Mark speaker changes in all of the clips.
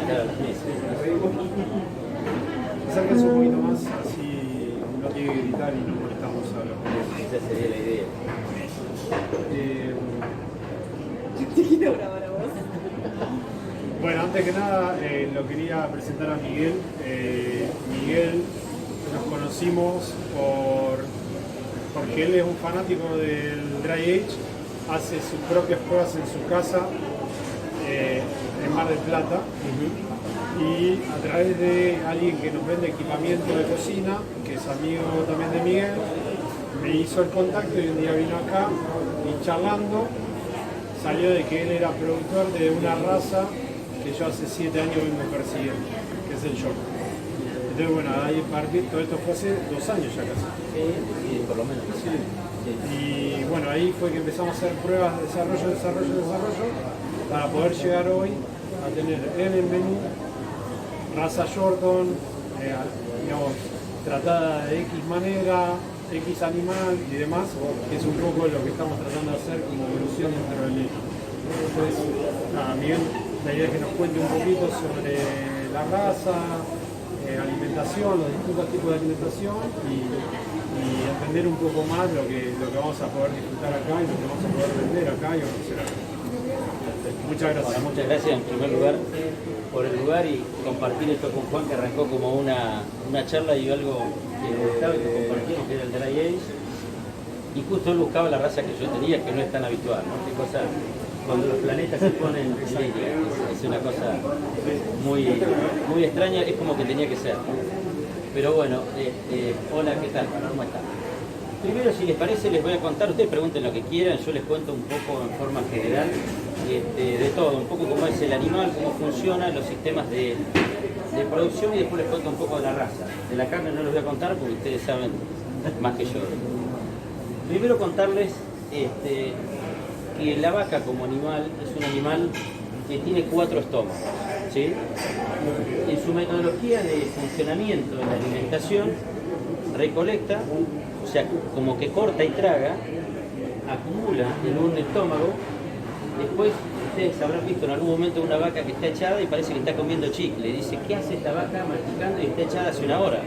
Speaker 1: invitar a las mesas.
Speaker 2: Acérquense un poquito más, así no tiene que gritar y no molestamos a los jueces.
Speaker 1: Esa sería la idea.
Speaker 3: Te quiero grabar a vos.
Speaker 2: Bueno, antes que nada lo quería presentar a Miguel. Miguel nos conocimos porque él es un fanático del Dry Age, hace sus propias pruebas en su casa en Mar del Plata. Y a través de alguien que nos vende equipamiento de cocina, que es amigo también de Miguel, me hizo el contacto y un día vino acá y charlando salió de que él era productor de una raza que yo hace 7 años vengo persiguiendo, que es el York. Entonces bueno, ahí partir, todo esto fue hace 2 años ya casi.
Speaker 1: Sí, por lo menos.
Speaker 2: Sí. Y bueno, ahí fue que empezamos a hacer pruebas de desarrollo, para poder llegar hoy a tener en el menú raza Yorkton, digamos, tratada de X manera, X animal y demás, que es un poco lo que estamos tratando de hacer como evolución dentro del leche. Entonces, nada, Miguel, la idea es que nos cuente un poquito sobre la raza, alimentación, los distintos tipos de alimentación y entender un poco más lo que vamos a poder disfrutar acá y lo que vamos a poder vender acá y ofrecer acá. Muchas gracias.
Speaker 1: Bueno, muchas gracias en primer lugar por el lugar y compartir esto con Juan, que arrancó como una charla y algo que le gustaba y que compartimos, que era el Dry Age. Y justo él buscaba la raza que yo tenía, que no es tan habitual, ¿no? Qué cosa, cuando los planetas se ponen en línea, es una cosa muy extraña, es como que tenía que ser. Pero bueno, hola, ¿qué tal? ¿Cómo están? Primero, si les parece, les voy a contar, ustedes pregunten lo que quieran, yo les cuento un poco en forma general de todo, un poco cómo es el animal, cómo funcionan los sistemas de producción y después les cuento un poco de la raza. De la carne no les voy a contar porque ustedes saben más que yo. Primero contarles que la vaca como animal es un animal que tiene 4 estómagos, ¿sí? En su metodología de funcionamiento en la alimentación, recolecta, o sea, como que corta y traga, acumula en un estómago. Después, ustedes habrán visto en algún momento una vaca que está echada y parece que está comiendo chicle. Dice, ¿qué hace esta vaca masticando y está echada hace 1 hora?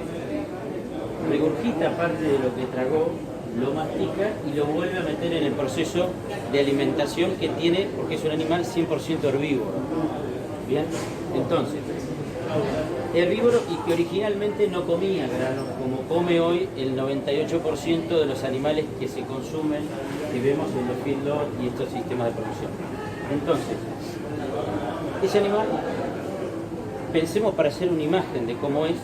Speaker 1: Regurgita parte de lo que tragó, lo mastica y lo vuelve a meter en el proceso de alimentación que tiene, porque es un animal 100% herbívoro. ¿Bien? Entonces, herbívoro y que originalmente no comía granos, como come hoy el 98% de los animales que se consumen y vemos en los feedlots y estos sistemas de producción. Entonces, ese animal, pensemos para hacer una imagen de cómo es,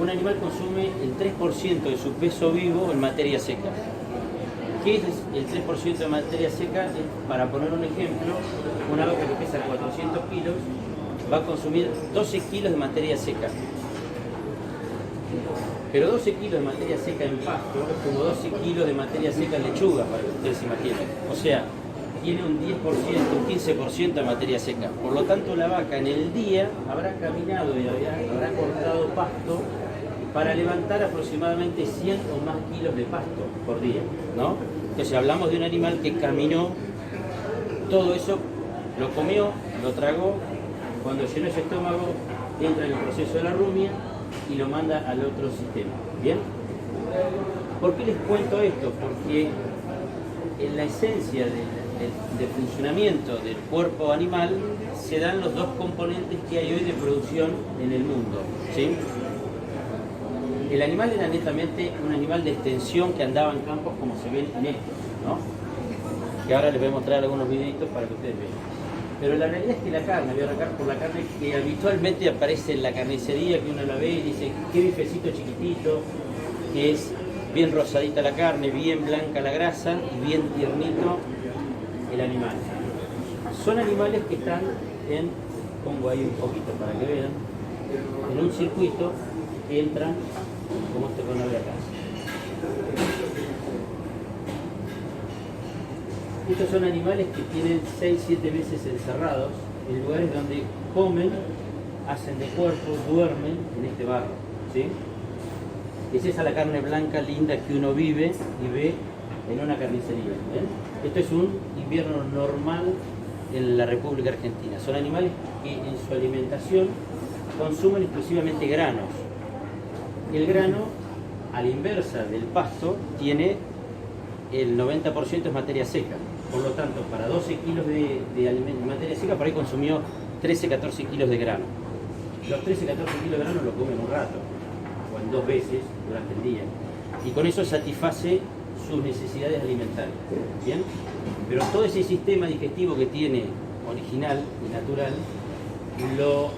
Speaker 1: un animal consume el 3% de su peso vivo en materia seca. ¿Qué es el 3% de materia seca? Para poner un ejemplo, una vaca que pesa 400 kilos va a consumir 12 kilos de materia seca. Pero 12 kilos de materia seca en pasto es como 12 kilos de materia seca en lechuga, para que ustedes se imaginen. O sea, tiene un 10%, un 15% de materia seca. Por lo tanto, la vaca en el día habrá caminado y habrá cortado pasto para levantar aproximadamente 100 o más kilos de pasto por día, ¿no? Entonces hablamos de un animal que caminó, todo eso lo comió, lo tragó, cuando llenó ese estómago entra en el proceso de la rumia y lo manda al otro sistema, ¿bien? ¿Por qué les cuento esto? Porque en la esencia de funcionamiento del cuerpo animal se dan los 2 componentes que hay hoy de producción en el mundo, ¿sí? El animal era netamente un animal de extensión que andaba en campos como se ven en esto, ¿no? Que ahora les voy a mostrar algunos videitos para que ustedes vean. Pero la realidad es que la carne, voy a arrancar por la carne que habitualmente aparece en la carnicería, que uno la ve y dice, qué bifecito chiquitito, que es bien rosadita la carne, bien blanca la grasa y bien tiernito el animal. Son animales que están pongo ahí un poquito para que vean, en un circuito que entran, como este con la de acá. Estos son animales que tienen 6-7 meses encerrados en lugares donde comen, hacen de cuerpo, duermen en este barro, ¿sí? Es esa la carne blanca linda que uno vive y ve en una carnicería, ¿ven? Esto es un invierno normal en la República Argentina. Son animales que en su alimentación consumen exclusivamente granos. El grano, a la inversa del pasto, tiene el 90% es materia seca. Por lo tanto, para 12 kilos de materia seca, por ahí consumió 13, 14 kilos de grano. Los 13, 14 kilos de grano lo comen un rato, o en 2 veces durante el día. Y con eso satisface sus necesidades alimentarias. ¿Bien? Pero todo ese sistema digestivo que tiene original y natural lo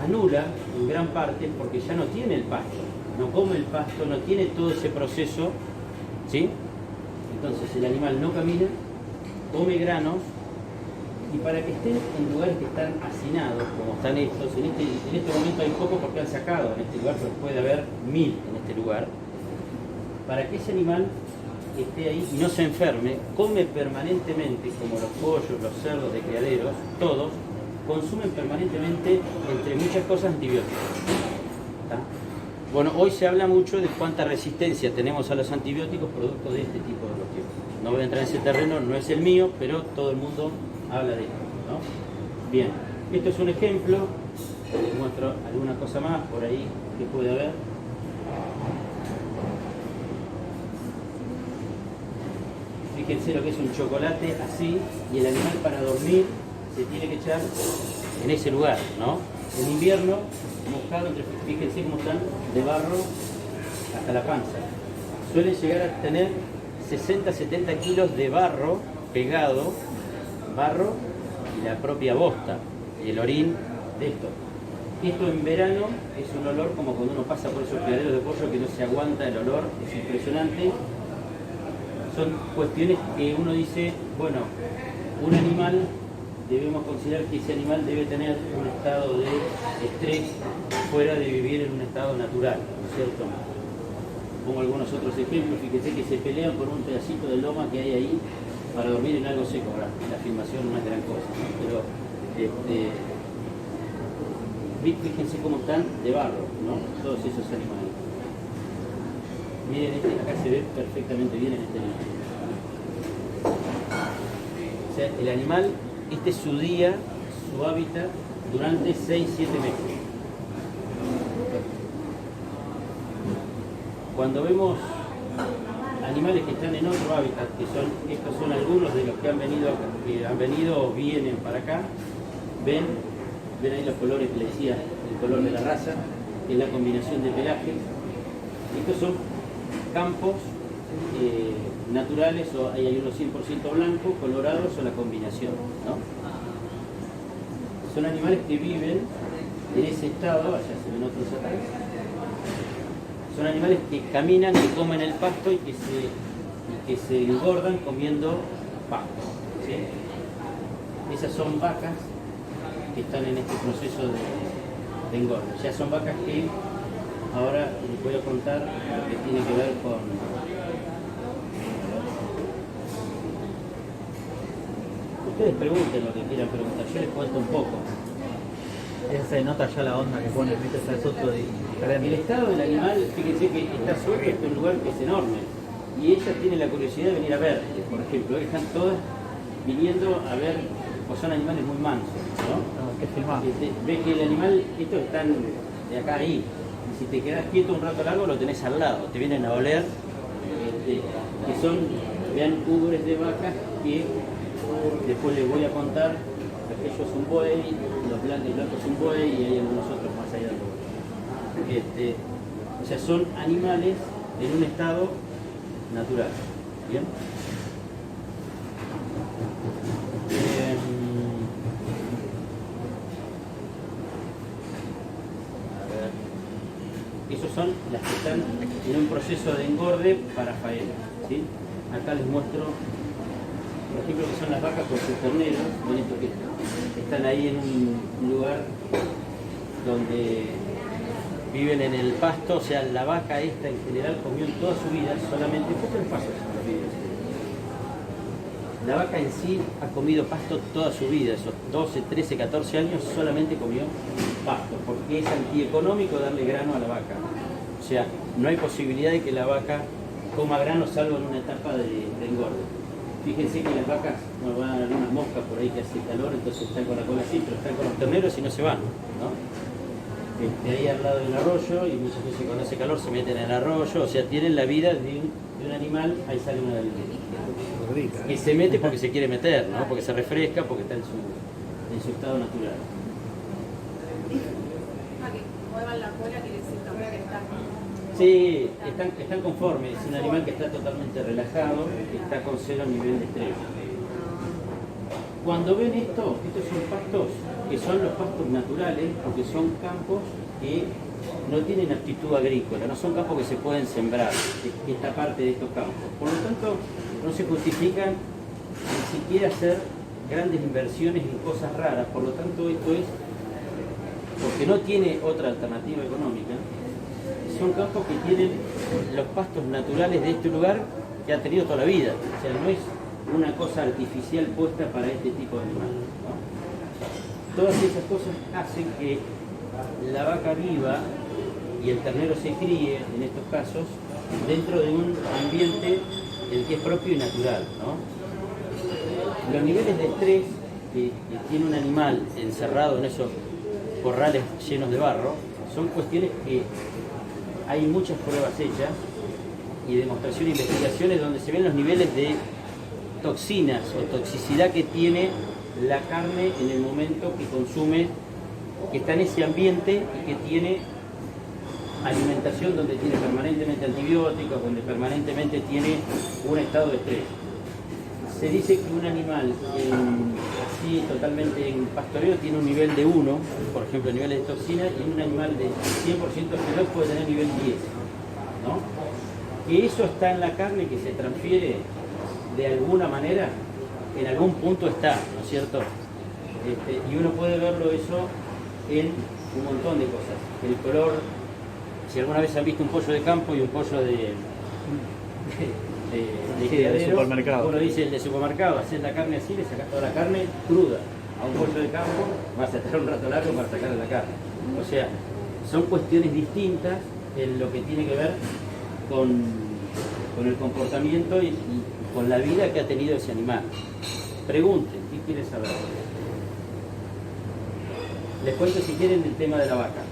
Speaker 1: anula en gran parte porque ya no tiene el pasto, no come el pasto, no tiene todo ese proceso, ¿sí? Entonces el animal no camina, come granos, y para que estén en lugares que están hacinados, como están estos, en este momento hay pocos porque han sacado en este lugar, pero puede haber 1000 en este lugar, para que ese animal esté ahí y no se enferme, come permanentemente, como los pollos, los cerdos de criaderos, todos consumen permanentemente, entre muchas cosas, antibióticos. ¿Tá? Bueno, hoy se habla mucho de cuánta resistencia tenemos a los antibióticos producto de este tipo de cuestiones. No voy a entrar en ese terreno, no es el mío, pero todo el mundo habla de esto, ¿no? Bien, esto es un ejemplo, les muestro alguna cosa más por ahí que puede haber. Fíjense lo que es un chocolate así, y el animal para dormir se tiene que echar en ese lugar, ¿no? En invierno, mojado, fíjense cómo están de barro hasta la panza. Suelen llegar a tener 60, 70 kilos de barro pegado, barro y la propia bosta, y el orín de esto. Esto en verano es un olor como cuando uno pasa por esos criaderos de pollo que no se aguanta el olor, es impresionante. Son cuestiones que uno dice, bueno, un animal, debemos considerar que ese animal debe tener un estado de estrés fuera de vivir en un estado natural, ¿no es cierto? Pongo algunos otros ejemplos, fíjense que se pelean por un pedacito de loma que hay ahí para dormir en algo seco. Ahora, la filmación no es gran cosa, ¿no? Pero fíjense cómo están de barro, ¿no? Todos esos animales. Miren, acá se ve perfectamente bien en este video. O sea, el animal, este es su día, su hábitat, durante 6-7 meses. Cuando vemos animales que están en otro hábitat, estos son algunos de los que han venido o vienen para acá, ven ahí los colores que les decía, el color de la raza, que es la combinación de pelaje. Estos son campos naturales, o hay unos 100% blancos, colorados, o la combinación, ¿no? Son animales que viven en ese estado, allá se ven otros atrás. Son animales que caminan, que comen el pasto y que se engordan comiendo pasto, ¿sí? Esas son vacas que están en este proceso de engorde. Ya son vacas que ahora les voy a contar lo que tiene que ver con... Ustedes pregunten lo que quieran preguntar, yo les cuento un poco.
Speaker 4: Se nota ya la onda que pone, ¿viste? Es otro diferente.
Speaker 1: El estado del animal, fíjense que está suelto en un lugar que es enorme. Y ellas tienen la curiosidad de venir a ver, por ejemplo, están todas viniendo a ver, pues son animales muy mansos, ¿no?
Speaker 4: No, que filmar.
Speaker 1: Ves que el animal, estos están de acá a ahí. Y si te quedas quieto un rato largo, lo tenés al lado, te vienen a oler, que son, vean, ubres de vacas que después les voy a contar. Aquello es un buey, el blanco es un buey y hay algunos otros más allá del buey. O sea, son animales en un estado natural. ¿Bien? A ver. Esos son las que están en un proceso de engorde para faena, ¿sí? Acá les muestro, por ejemplo, que son las vacas con sus terneros. Ven esto que están ahí en un lugar donde viven en el pasto. O sea, la vaca esta en general comió en toda su vida solamente, ¿qué les pasa en los vídeos? La vaca en sí ha comido pasto toda su vida, esos 12, 13, 14 años solamente comió pasto, porque es antieconómico darle grano a la vaca. O sea, no hay posibilidad de que la vaca coma grano salvo en una etapa de engorde. Fíjense que las vacas, bueno, van algunas moscas por ahí que hace calor, entonces están con la cola así, pero están con los terneros y no se van, ¿no? Ahí al lado del arroyo, y muchas veces cuando hace calor se meten en el arroyo, o sea, tienen la vida de un animal, ahí sale una del que se mete porque se quiere meter, ¿no? Porque se refresca, porque está en su estado natural.
Speaker 3: Ah, que muevan la cola quiere decir también que están.
Speaker 1: Sí, están conformes, es un animal que está totalmente relajado, que está con cero nivel de estrés. Cuando ven esto, estos son pastos que son los pastos naturales, porque son campos que no tienen aptitud agrícola, no son campos que se pueden sembrar, esta parte de estos campos. Por lo tanto, no se justifican ni siquiera hacer grandes inversiones en cosas raras, por lo tanto esto es, porque no tiene otra alternativa económica, son campos que tienen los pastos naturales de este lugar que ha tenido toda la vida, o sea, no es una cosa artificial puesta para este tipo de animales, ¿no? Todas esas cosas hacen que la vaca viva y el ternero se críe, en estos casos, dentro de un ambiente el que es propio y natural, ¿no? Los niveles de estrés que tiene un animal encerrado en esos corrales llenos de barro son cuestiones que hay muchas pruebas hechas y demostraciones e investigaciones donde se ven los niveles de toxinas o toxicidad que tiene la carne en el momento que consume, que está en ese ambiente y que tiene alimentación donde tiene permanentemente antibióticos, donde permanentemente tiene un estado de estrés. Se dice que un animal así totalmente en pastoreo tiene un nivel de 1, por ejemplo, niveles de toxina, y un animal de 100% feroz puede tener nivel 10, ¿no? Que eso está en la carne, que se transfiere de alguna manera, en algún punto está, ¿no es cierto? Y uno puede verlo eso en un montón de cosas. El color, si alguna vez han visto un pollo de campo y un pollo de criadero,
Speaker 4: supermercado.
Speaker 1: uno dice el de supermercado, haces la carne así, le sacas toda la carne cruda. A un pollo de campo vas a estar un rato largo para sacarle la carne. O sea, son cuestiones distintas en lo que tiene que ver con el comportamiento y con la vida que ha tenido ese animal. Pregunten, ¿qué quieren saber? Les cuento si quieren el tema de la vaca.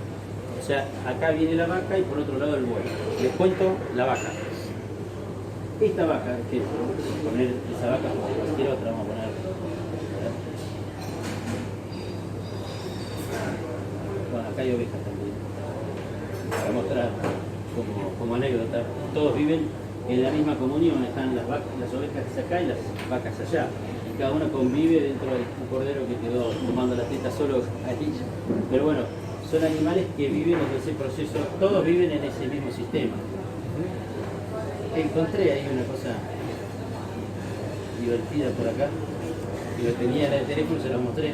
Speaker 1: O sea, acá viene la vaca y por otro lado el buey. Les cuento la vaca. Esta vaca, que vamos a poner esa vaca como cualquier otra, vamos a poner. Bueno, acá hay ovejas también. Para mostrar como anécdota. Todos viven en la misma comunión, están las ovejas acá y las vacas allá. Y cada una convive dentro de un cordero que quedó tomando la teta solo ahí. Pero bueno, son animales que viven en ese proceso, todos viven en ese mismo sistema. Encontré ahí una cosa divertida por acá, que lo tenía en el teléfono y se lo mostré,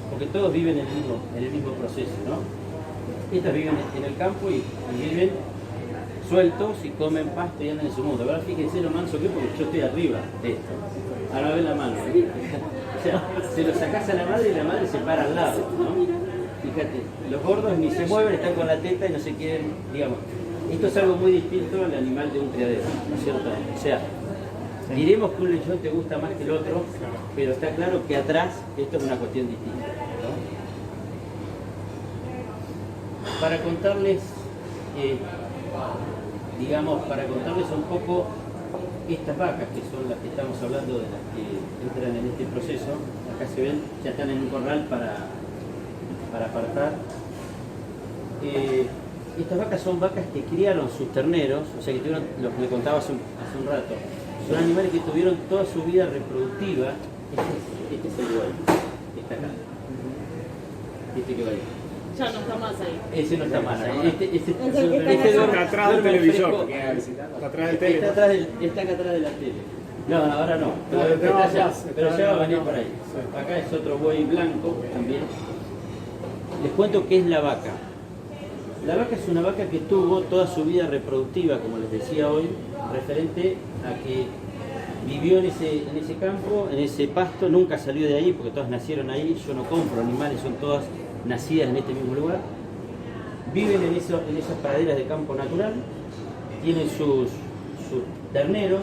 Speaker 1: porque todos viven en el mismo proceso, ¿no? Estas viven en el campo y viven sueltos y comen pasto y andan en su mundo. Ahora fíjense lo manso que es, porque yo estoy arriba de esto. Ahora ven la mano. O sea, se lo sacás a la madre y la madre se para al lado, ¿no? Fíjate, los gordos ni se mueven, están con la teta y no se quieren, digamos. Esto es algo muy distinto al animal de un criadero, ¿no es cierto? O sea, diremos que un lechón te gusta más que el otro, pero está claro que atrás esto es una cuestión distinta, ¿no? Para contarles, para contarles un poco estas vacas, que son las que estamos hablando, de las que entran en este proceso, acá se ven, ya están en un corral para apartar. Estas vacas son vacas que criaron sus terneros, o sea que tuvieron, lo que le contaba hace un rato, son animales que tuvieron toda su vida reproductiva. Este es el buey, está acá, este que va ahí.
Speaker 3: Ya no está más ahí.
Speaker 1: Ese no está más ahí.
Speaker 2: Está atrás del televisor. Está atrás del tele.
Speaker 1: Está acá atrás de la tele. No, ahora no. Pero ya va a venir por ahí. Acá es otro buey blanco también. Les cuento qué es la vaca. La vaca es una vaca que tuvo toda su vida reproductiva, como les decía hoy, referente a que vivió en ese campo, en ese pasto, nunca salió de ahí, porque todas nacieron ahí. Yo no compro animales, son todas nacidas en este mismo lugar. Viven en esas praderas de campo natural, tienen sus terneros,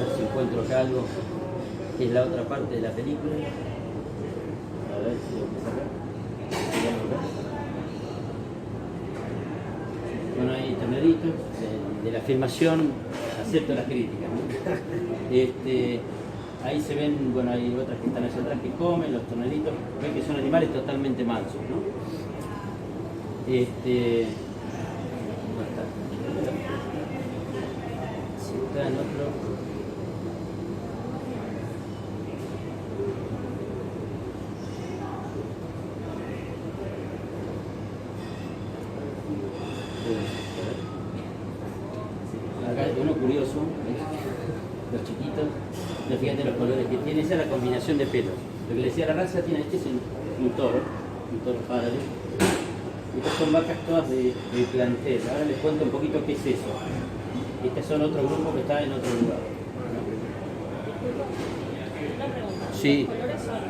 Speaker 1: ver si encuentro acá algo, que es la otra parte de la película. A ver si lo puedo sacar. Bueno, hay torneritos de la filmación, acepto las críticas, ¿no? Ahí se ven, bueno, hay otras que están allá atrás que comen, los torneritos, ven que son animales totalmente mansos, ¿no? ¿Dónde está? Si está en otro. Acá hay uno curioso, ¿ves? Los chiquitos, pero fíjate los colores que tiene, esa es la combinación de pelos. Lo que le decía la raza tiene, este es un toro árabe. Estas son vacas todas de plantel. Ahora les cuento un poquito qué es eso. Estos son otro grupo que está en otro lugar.
Speaker 3: Una pregunta.
Speaker 1: Sí.
Speaker 3: ¿Los colores son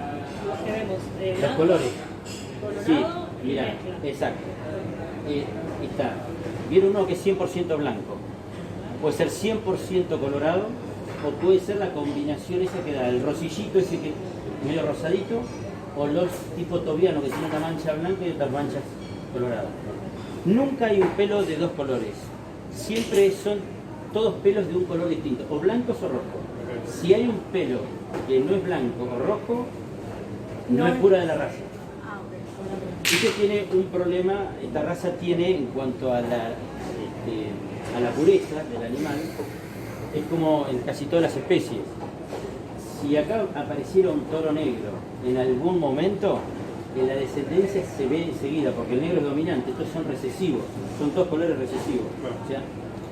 Speaker 3: los que vemos?
Speaker 1: Los
Speaker 3: Blanco,
Speaker 1: colores. Sí,
Speaker 3: colorado y
Speaker 1: mira,
Speaker 3: mezcla.
Speaker 1: exacto. Está. Vieron uno que es 100% blanco. Puede ser 100% colorado o puede ser la combinación esa que da el rosillito ese que medio rosadito o los tipo tobiano que tiene una mancha blanca y otras manchas coloradas. Nunca hay un pelo de dos colores. Siempre son todos pelos de un color distinto, o blancos o rojos. Si hay un pelo que no es blanco o rojo, no es pura de la raza.
Speaker 3: Ah, ok.
Speaker 1: Este tiene un problema, esta raza tiene en cuanto a la pureza del animal, es como en casi todas las especies. Si acá apareciera un toro negro en algún momento, en la descendencia se ve enseguida, porque el negro es dominante, estos son recesivos, son todos colores recesivos. O sea,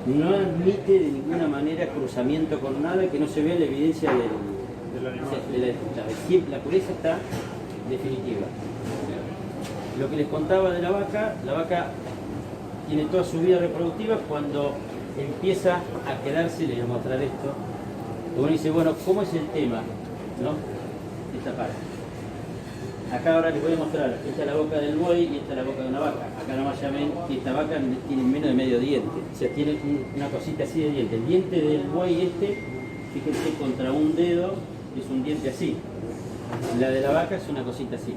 Speaker 1: no admite de ninguna manera cruzamiento con nada que no se vea la evidencia
Speaker 2: Del animal.
Speaker 1: la pureza está definitiva. Lo que les contaba de la vaca tiene toda su vida reproductiva cuando empieza a quedarse, les voy a mostrar esto, uno dice, bueno, ¿cómo es el tema? ¿No? Esta parte. Acá ahora les voy a mostrar, esta es la boca del buey y esta es la boca de una vaca. Acá nomás ya ven que esta vaca tiene menos de medio diente, o sea, tiene una cosita así de diente. El diente del buey fíjense, contra un dedo es un diente así. La de la vaca es una cosita así.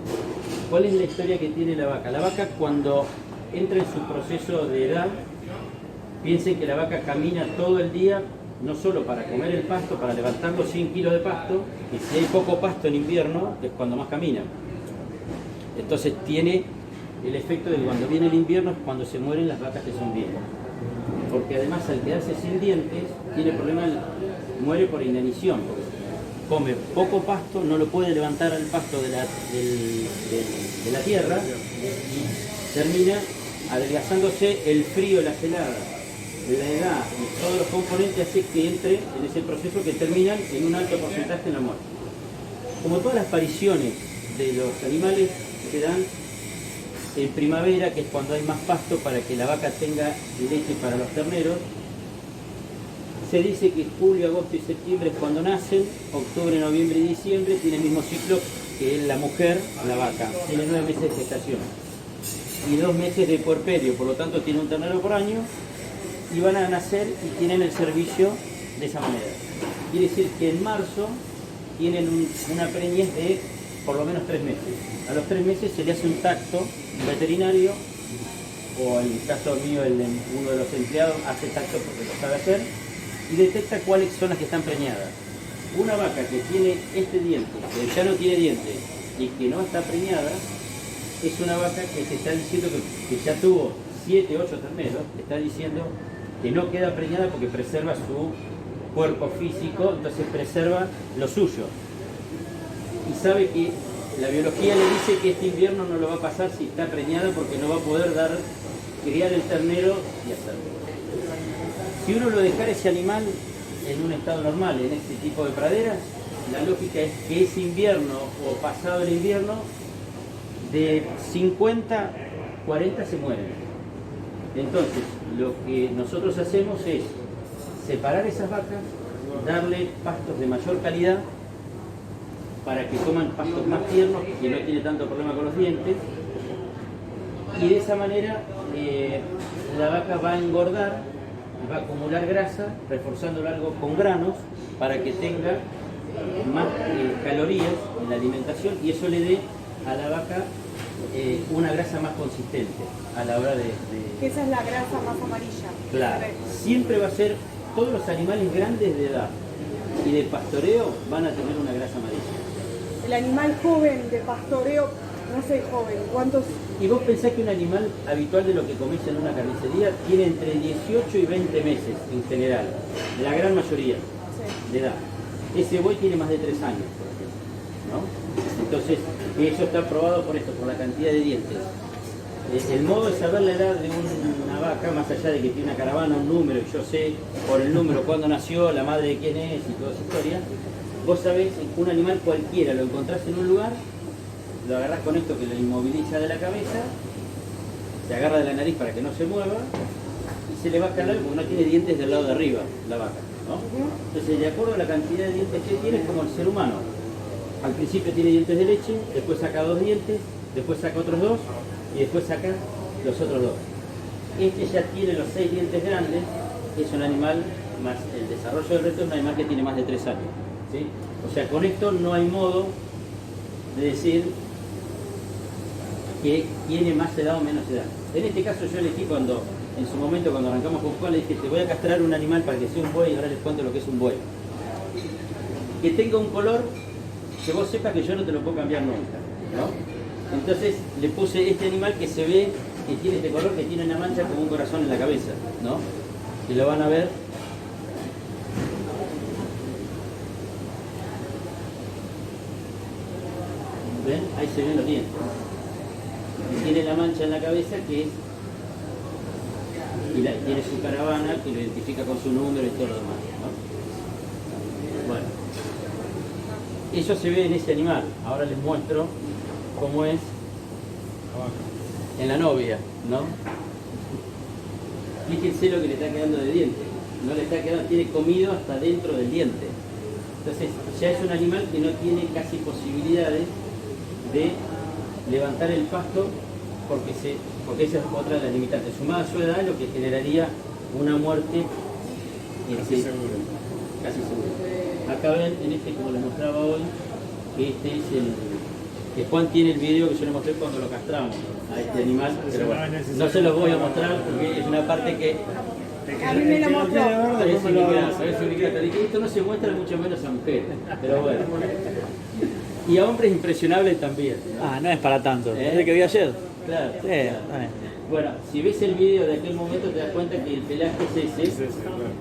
Speaker 1: ¿Cuál es la historia que tiene la vaca? La vaca cuando entra en su proceso de edad, piensen que la vaca camina todo el día, no solo para comer el pasto, para levantar los 100 kilos de pasto, y si hay poco pasto en invierno, es cuando más camina. Entonces tiene el efecto de que cuando viene el invierno es cuando se mueren las vacas que son viejas. Porque además al quedarse sin dientes, tiene problema, muere por inanición. Come poco pasto, no lo puede levantar al pasto de la tierra y termina adelgazándose. El frío, la helada, la edad y todos los componentes hace que entre en ese proceso que terminan en un alto porcentaje en la muerte. Como todas las apariciones de los animales se dan en primavera, que es cuando hay más pasto para que la vaca tenga leche para los terneros. Se dice que julio, agosto y septiembre es cuando nacen, octubre, noviembre y diciembre tiene el mismo ciclo que la mujer, la vaca. Tiene 9 meses de gestación y 2 meses de puerperio, por lo tanto tiene un ternero por año y van a nacer y tienen el servicio de esa manera. Quiere decir que en marzo tienen una preñez de por lo menos 3 meses. A los 3 meses se le hace un tacto veterinario, o en el caso mío uno de los empleados hace tacto porque lo sabe hacer, y detecta cuáles son las que están preñadas. Una vaca que tiene este diente, que ya no tiene dientes y que no está preñada, es una vaca que se está diciendo que ya tuvo 7, 8 terneros, está diciendo que no queda preñada porque preserva su cuerpo físico, entonces preserva lo suyo. Y sabe que la biología le dice que este invierno no lo va a pasar si está preñada porque no va a poder criar el ternero y hacerlo. Si uno lo dejara ese animal en un estado normal, en este tipo de praderas, la lógica es que ese invierno o pasado el invierno, de 50, 40 se mueren. Entonces, lo que nosotros hacemos es separar esas vacas, darle pastos de mayor calidad para que coman pastos más tiernos, que no tiene tanto problema con los dientes, y de esa manera la vaca va a engordar, va a acumular grasa, reforzándolo algo con granos, para que tenga más calorías en la alimentación y eso le dé a la vaca una grasa más consistente a la hora de...
Speaker 3: Que esa es la grasa más amarilla.
Speaker 1: Claro, siempre va a ser, todos los animales grandes de edad y de pastoreo van a tener una grasa amarilla.
Speaker 3: El animal joven de pastoreo, no sé joven, ¿cuántos?
Speaker 1: Y vos pensás que un animal habitual de lo que comés en una carnicería tiene entre 18 y 20 meses en general, la gran mayoría de edad. Ese buey tiene más de 3 años, por ejemplo, ¿no? Entonces, eso está probado por esto, por la cantidad de dientes. El modo de saber la edad de una vaca, más allá de que tiene una caravana, un número, y yo sé por el número cuándo nació, la madre de quién es y toda esa historia, vos sabés que un animal cualquiera lo encontrás en un lugar, lo agarrás con esto que lo inmoviliza de la cabeza, se agarra de la nariz para que no se mueva y se le va a calar porque no tiene dientes del lado de arriba la vaca, ¿no? Entonces, de acuerdo a la cantidad de dientes que tiene, es como el ser humano. Al principio tiene dientes de leche, después saca 2 dientes, después saca otros 2 y después saca los otros 2. Este ya tiene los 6 dientes grandes, es un animal más, el desarrollo del resto es un animal que tiene más de 3 años, ¿sí? O sea, con esto no hay modo de decir que tiene más edad o menos edad. En este caso yo elegí cuando, en su momento cuando arrancamos con Juan, le dije, te voy a castrar un animal para que sea un buey y ahora les cuento lo que es un buey. Que tenga un color que vos sepas que yo no te lo puedo cambiar nunca, ¿no? Entonces le puse este animal que se ve que tiene este color, que tiene una mancha como un corazón en la cabeza, ¿no? Y lo van a ver. ¿Ven? Ahí se ven los dientes. Y tiene la mancha en la cabeza que es... Y tiene su caravana que lo identifica con su número y todo lo demás, ¿no? Bueno. Eso se ve en ese animal. Ahora les muestro cómo es en la novia, ¿no? Fíjense lo que le está quedando de diente. No le está quedando, tiene comido hasta dentro del diente. Entonces, ya es un animal que no tiene casi posibilidades de levantar el pasto porque esa es otra de las limitantes. Sumada a su edad, lo que generaría una muerte
Speaker 2: Casi seguro.
Speaker 1: Casi seguro. Acá ven, en este, como les mostraba hoy, que este es que Juan tiene el video que yo le mostré cuando lo castramos a este animal, pero bueno, no se los voy a mostrar porque es una parte que...
Speaker 3: A mí me lo mostró.
Speaker 1: Esto no se muestra mucho menos a mujeres, pero bueno. Y a hombres impresionables también, ¿no?
Speaker 4: Ah, no es para tanto. ¿Es el que vi ayer?
Speaker 1: Claro,
Speaker 4: Sí,
Speaker 1: claro.
Speaker 4: vale.
Speaker 1: Bueno, si ves el video de aquel momento te das cuenta que el pelaje es ese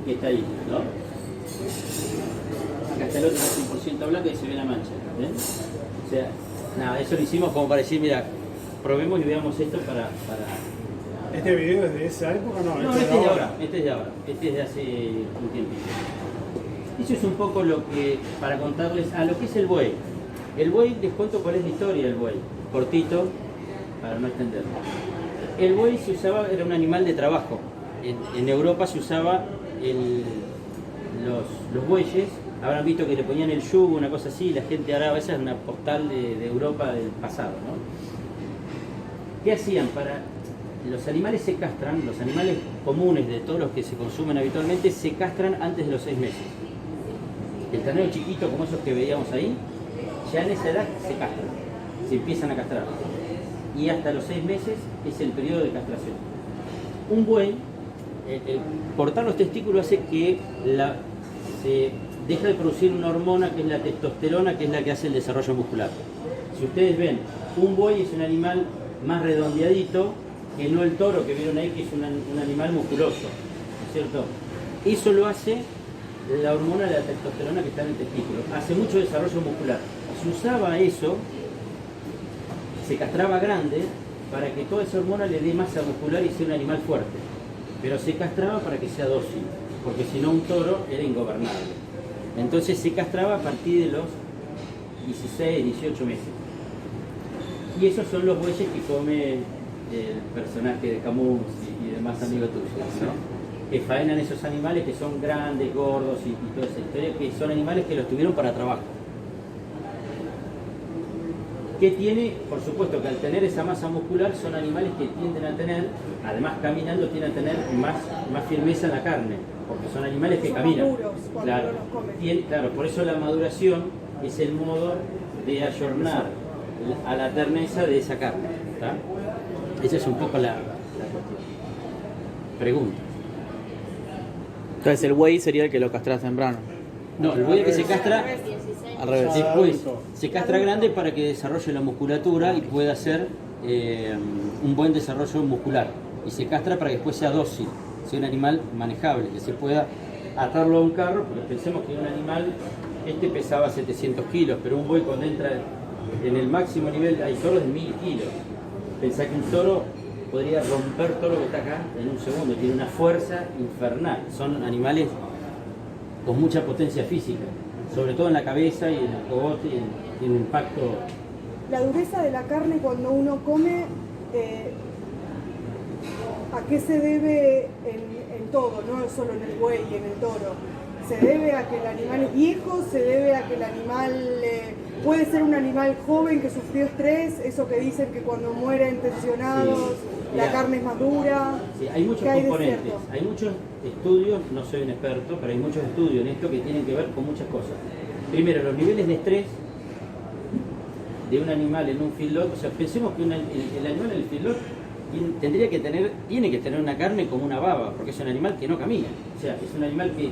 Speaker 1: que está ahí, ¿no? Acá está el otro 100% blanco y se ve la mancha, ¿ven? O sea, nada, eso lo hicimos como para decir, mira, probemos y veamos esto para...
Speaker 2: ¿Este video es de esa época?
Speaker 1: No, este es de ahora, este es de ahora, este es de hace un tiempito. Eso es un poco lo que, para contarles, lo que es el buey. El buey, les cuento cuál es la historia del buey, cortito, para no extenderlo. El buey se usaba, era un animal de trabajo. En Europa se usaba los bueyes, habrán visto que le ponían el yugo, una cosa así, la gente araba, esa es una postal de Europa del pasado, ¿no? ¿Qué hacían? Los animales se castran, los animales comunes de todos los que se consumen habitualmente se castran antes de los 6 meses. El ternero chiquito como esos que veíamos ahí, ya en esa edad se castran, se empiezan a castrar. Y hasta los 6 meses es el periodo de castración. Un buey, cortar los testículos hace que se deja de producir una hormona que es la testosterona, que es la que hace el desarrollo muscular. Si ustedes ven, un buey es un animal más redondeadito que no el toro que vieron ahí, que es un animal musculoso, ¿no es cierto? Eso lo hace la hormona de la testosterona que está en el testículo. Hace mucho desarrollo muscular. Se usaba eso, se castraba grande para que toda esa hormona le dé masa muscular y sea un animal fuerte. Pero se castraba para que sea dócil, porque si no un toro era ingobernable. Entonces se castraba a partir de los 16, 18 meses. Y esos son los bueyes que come el personaje de Camus y demás amigos tuyos, ¿no? Que faenan esos animales que son grandes, gordos y toda esa historia, que son animales que los tuvieron para trabajo. ¿Qué tiene? Por supuesto que al tener esa masa muscular son animales que tienden a tener, además caminando, tienden a tener más firmeza en la carne, porque son animales que
Speaker 3: Son
Speaker 1: caminan.
Speaker 3: más duros cuando
Speaker 1: Claro,
Speaker 3: uno los come.
Speaker 1: claro, por eso la maduración es el modo de ayornar a la terneza de esa carne. ¿Está? Esa es un poco la cuestión. Pregunta.
Speaker 4: Entonces el buey sería el que lo castras temprano.
Speaker 1: No, el buey que se castra
Speaker 4: Al revés.
Speaker 1: después se castra grande para que desarrolle la musculatura y pueda hacer un buen desarrollo muscular. Y se castra para que después sea dócil, sea un animal manejable, que se pueda atarlo a un carro, porque pensemos que un animal, pesaba 700 kilos, pero un buey cuando entra en el máximo nivel, hay toros de 1000 kilos. Pensá que un toro podría romper todo lo que está acá en un segundo, tiene una fuerza infernal. Son animales con mucha potencia física, sobre todo en la cabeza y en el cogote, y en un impacto.
Speaker 3: La dureza de la carne cuando uno come, ¿a qué se debe en todo? No solo en el buey y en el toro. ¿Se debe a que el animal es viejo? ¿Se debe a que el animal puede ser un animal joven que sufrió estrés? Eso que dicen que cuando mueren tensionados,
Speaker 1: Sí,
Speaker 3: la
Speaker 1: mira,
Speaker 3: carne es más dura.
Speaker 1: Sí, hay muchos
Speaker 3: ¿Qué hay de
Speaker 1: componentes,
Speaker 3: cierto?
Speaker 1: hay muchos estudios, no soy un experto, pero hay muchos estudios en esto que tienen que ver con muchas cosas. Primero, los niveles de estrés de un animal en un feedlot, o sea, pensemos que el animal en el feedlot tiene que tener una carne como una baba, porque es un animal que no camina, o sea, es un animal que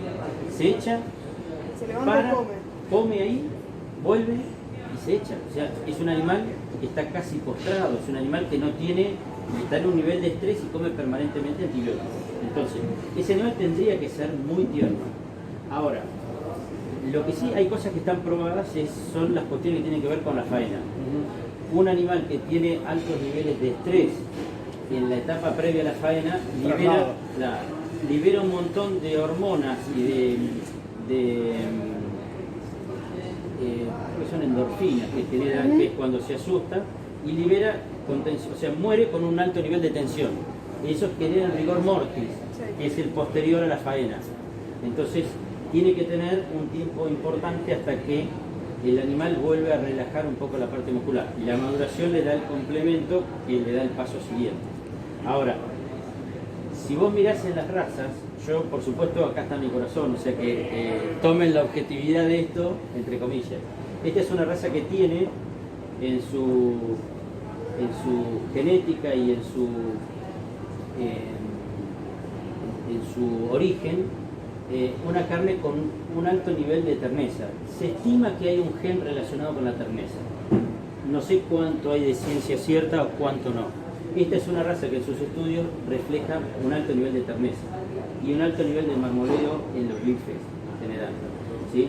Speaker 1: se echa,
Speaker 3: Se levanta
Speaker 1: para,
Speaker 3: y come.
Speaker 1: come ahí, vuelve y se echa, o sea, es un animal que está casi postrado, es un animal que no tiene, está en un nivel de estrés y come permanentemente antibióticos. Entonces, ese animal tendría que ser muy tierno. Ahora, lo que sí hay cosas que están probadas son las cuestiones que tienen que ver con la faena. Un animal que tiene altos niveles de estrés en la etapa previa a la faena libera un montón de hormonas y creo que son endorfinas que generan, que es cuando se asusta, y libera o sea, muere con un alto nivel de tensión. Y eso genera el rigor mortis, que es el posterior a la faena. Entonces, tiene que tener un tiempo importante hasta que el animal vuelve a relajar un poco la parte muscular. Y la maduración le da el complemento que le da el paso siguiente. Ahora, si vos mirás en las razas, yo por supuesto acá está mi corazón, o sea que tomen la objetividad de esto, entre comillas. Esta es una raza que tiene en su genética y en su origen una carne con un alto nivel de terneza. Se estima que hay un gen relacionado con la terneza. No sé cuánto hay de ciencia cierta o cuánto no. Esta es una raza que en sus estudios refleja un alto nivel de terneza y un alto nivel de marmoleo en los bifes en general. ¿Sí?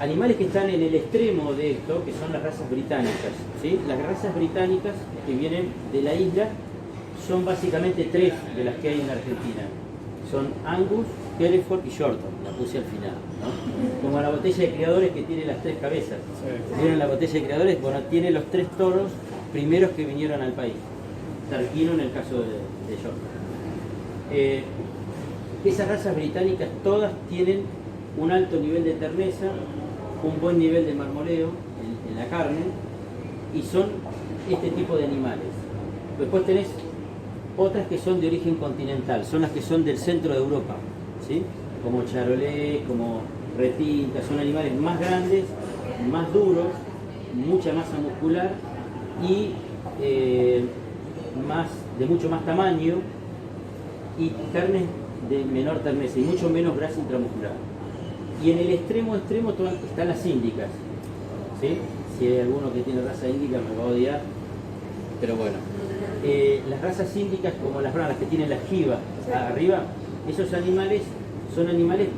Speaker 1: Animales que están en el extremo de esto, que son las razas británicas. ¿Sí? Las razas británicas que vienen de la isla son básicamente 3 de las que hay en Argentina. Son Angus, Hereford y Shorton, la puse al final, ¿no? Como la botella de criadores que tiene las 3 cabezas. ¿Vieron la botella de criadores? Bueno, tiene los 3 toros primeros que vinieron al país. Tarquino en el caso de Shorton. Esas razas británicas todas tienen un alto nivel de terneza, un buen nivel de marmoleo en la carne, y son este tipo de animales. Después tenés otras que son de origen continental, son las que son del centro de Europa, ¿sí? Como charolés, como retintas, son animales más grandes, más duros, mucha masa muscular y de mucho más tamaño, y carnes de menor terneza y mucho menos grasa intramuscular. Y en el extremo están las índicas, ¿sí? Si hay alguno que tiene raza índica me va a odiar, pero bueno. Las razas índicas, como las brown, las que tienen la jiba arriba, esos animales son animales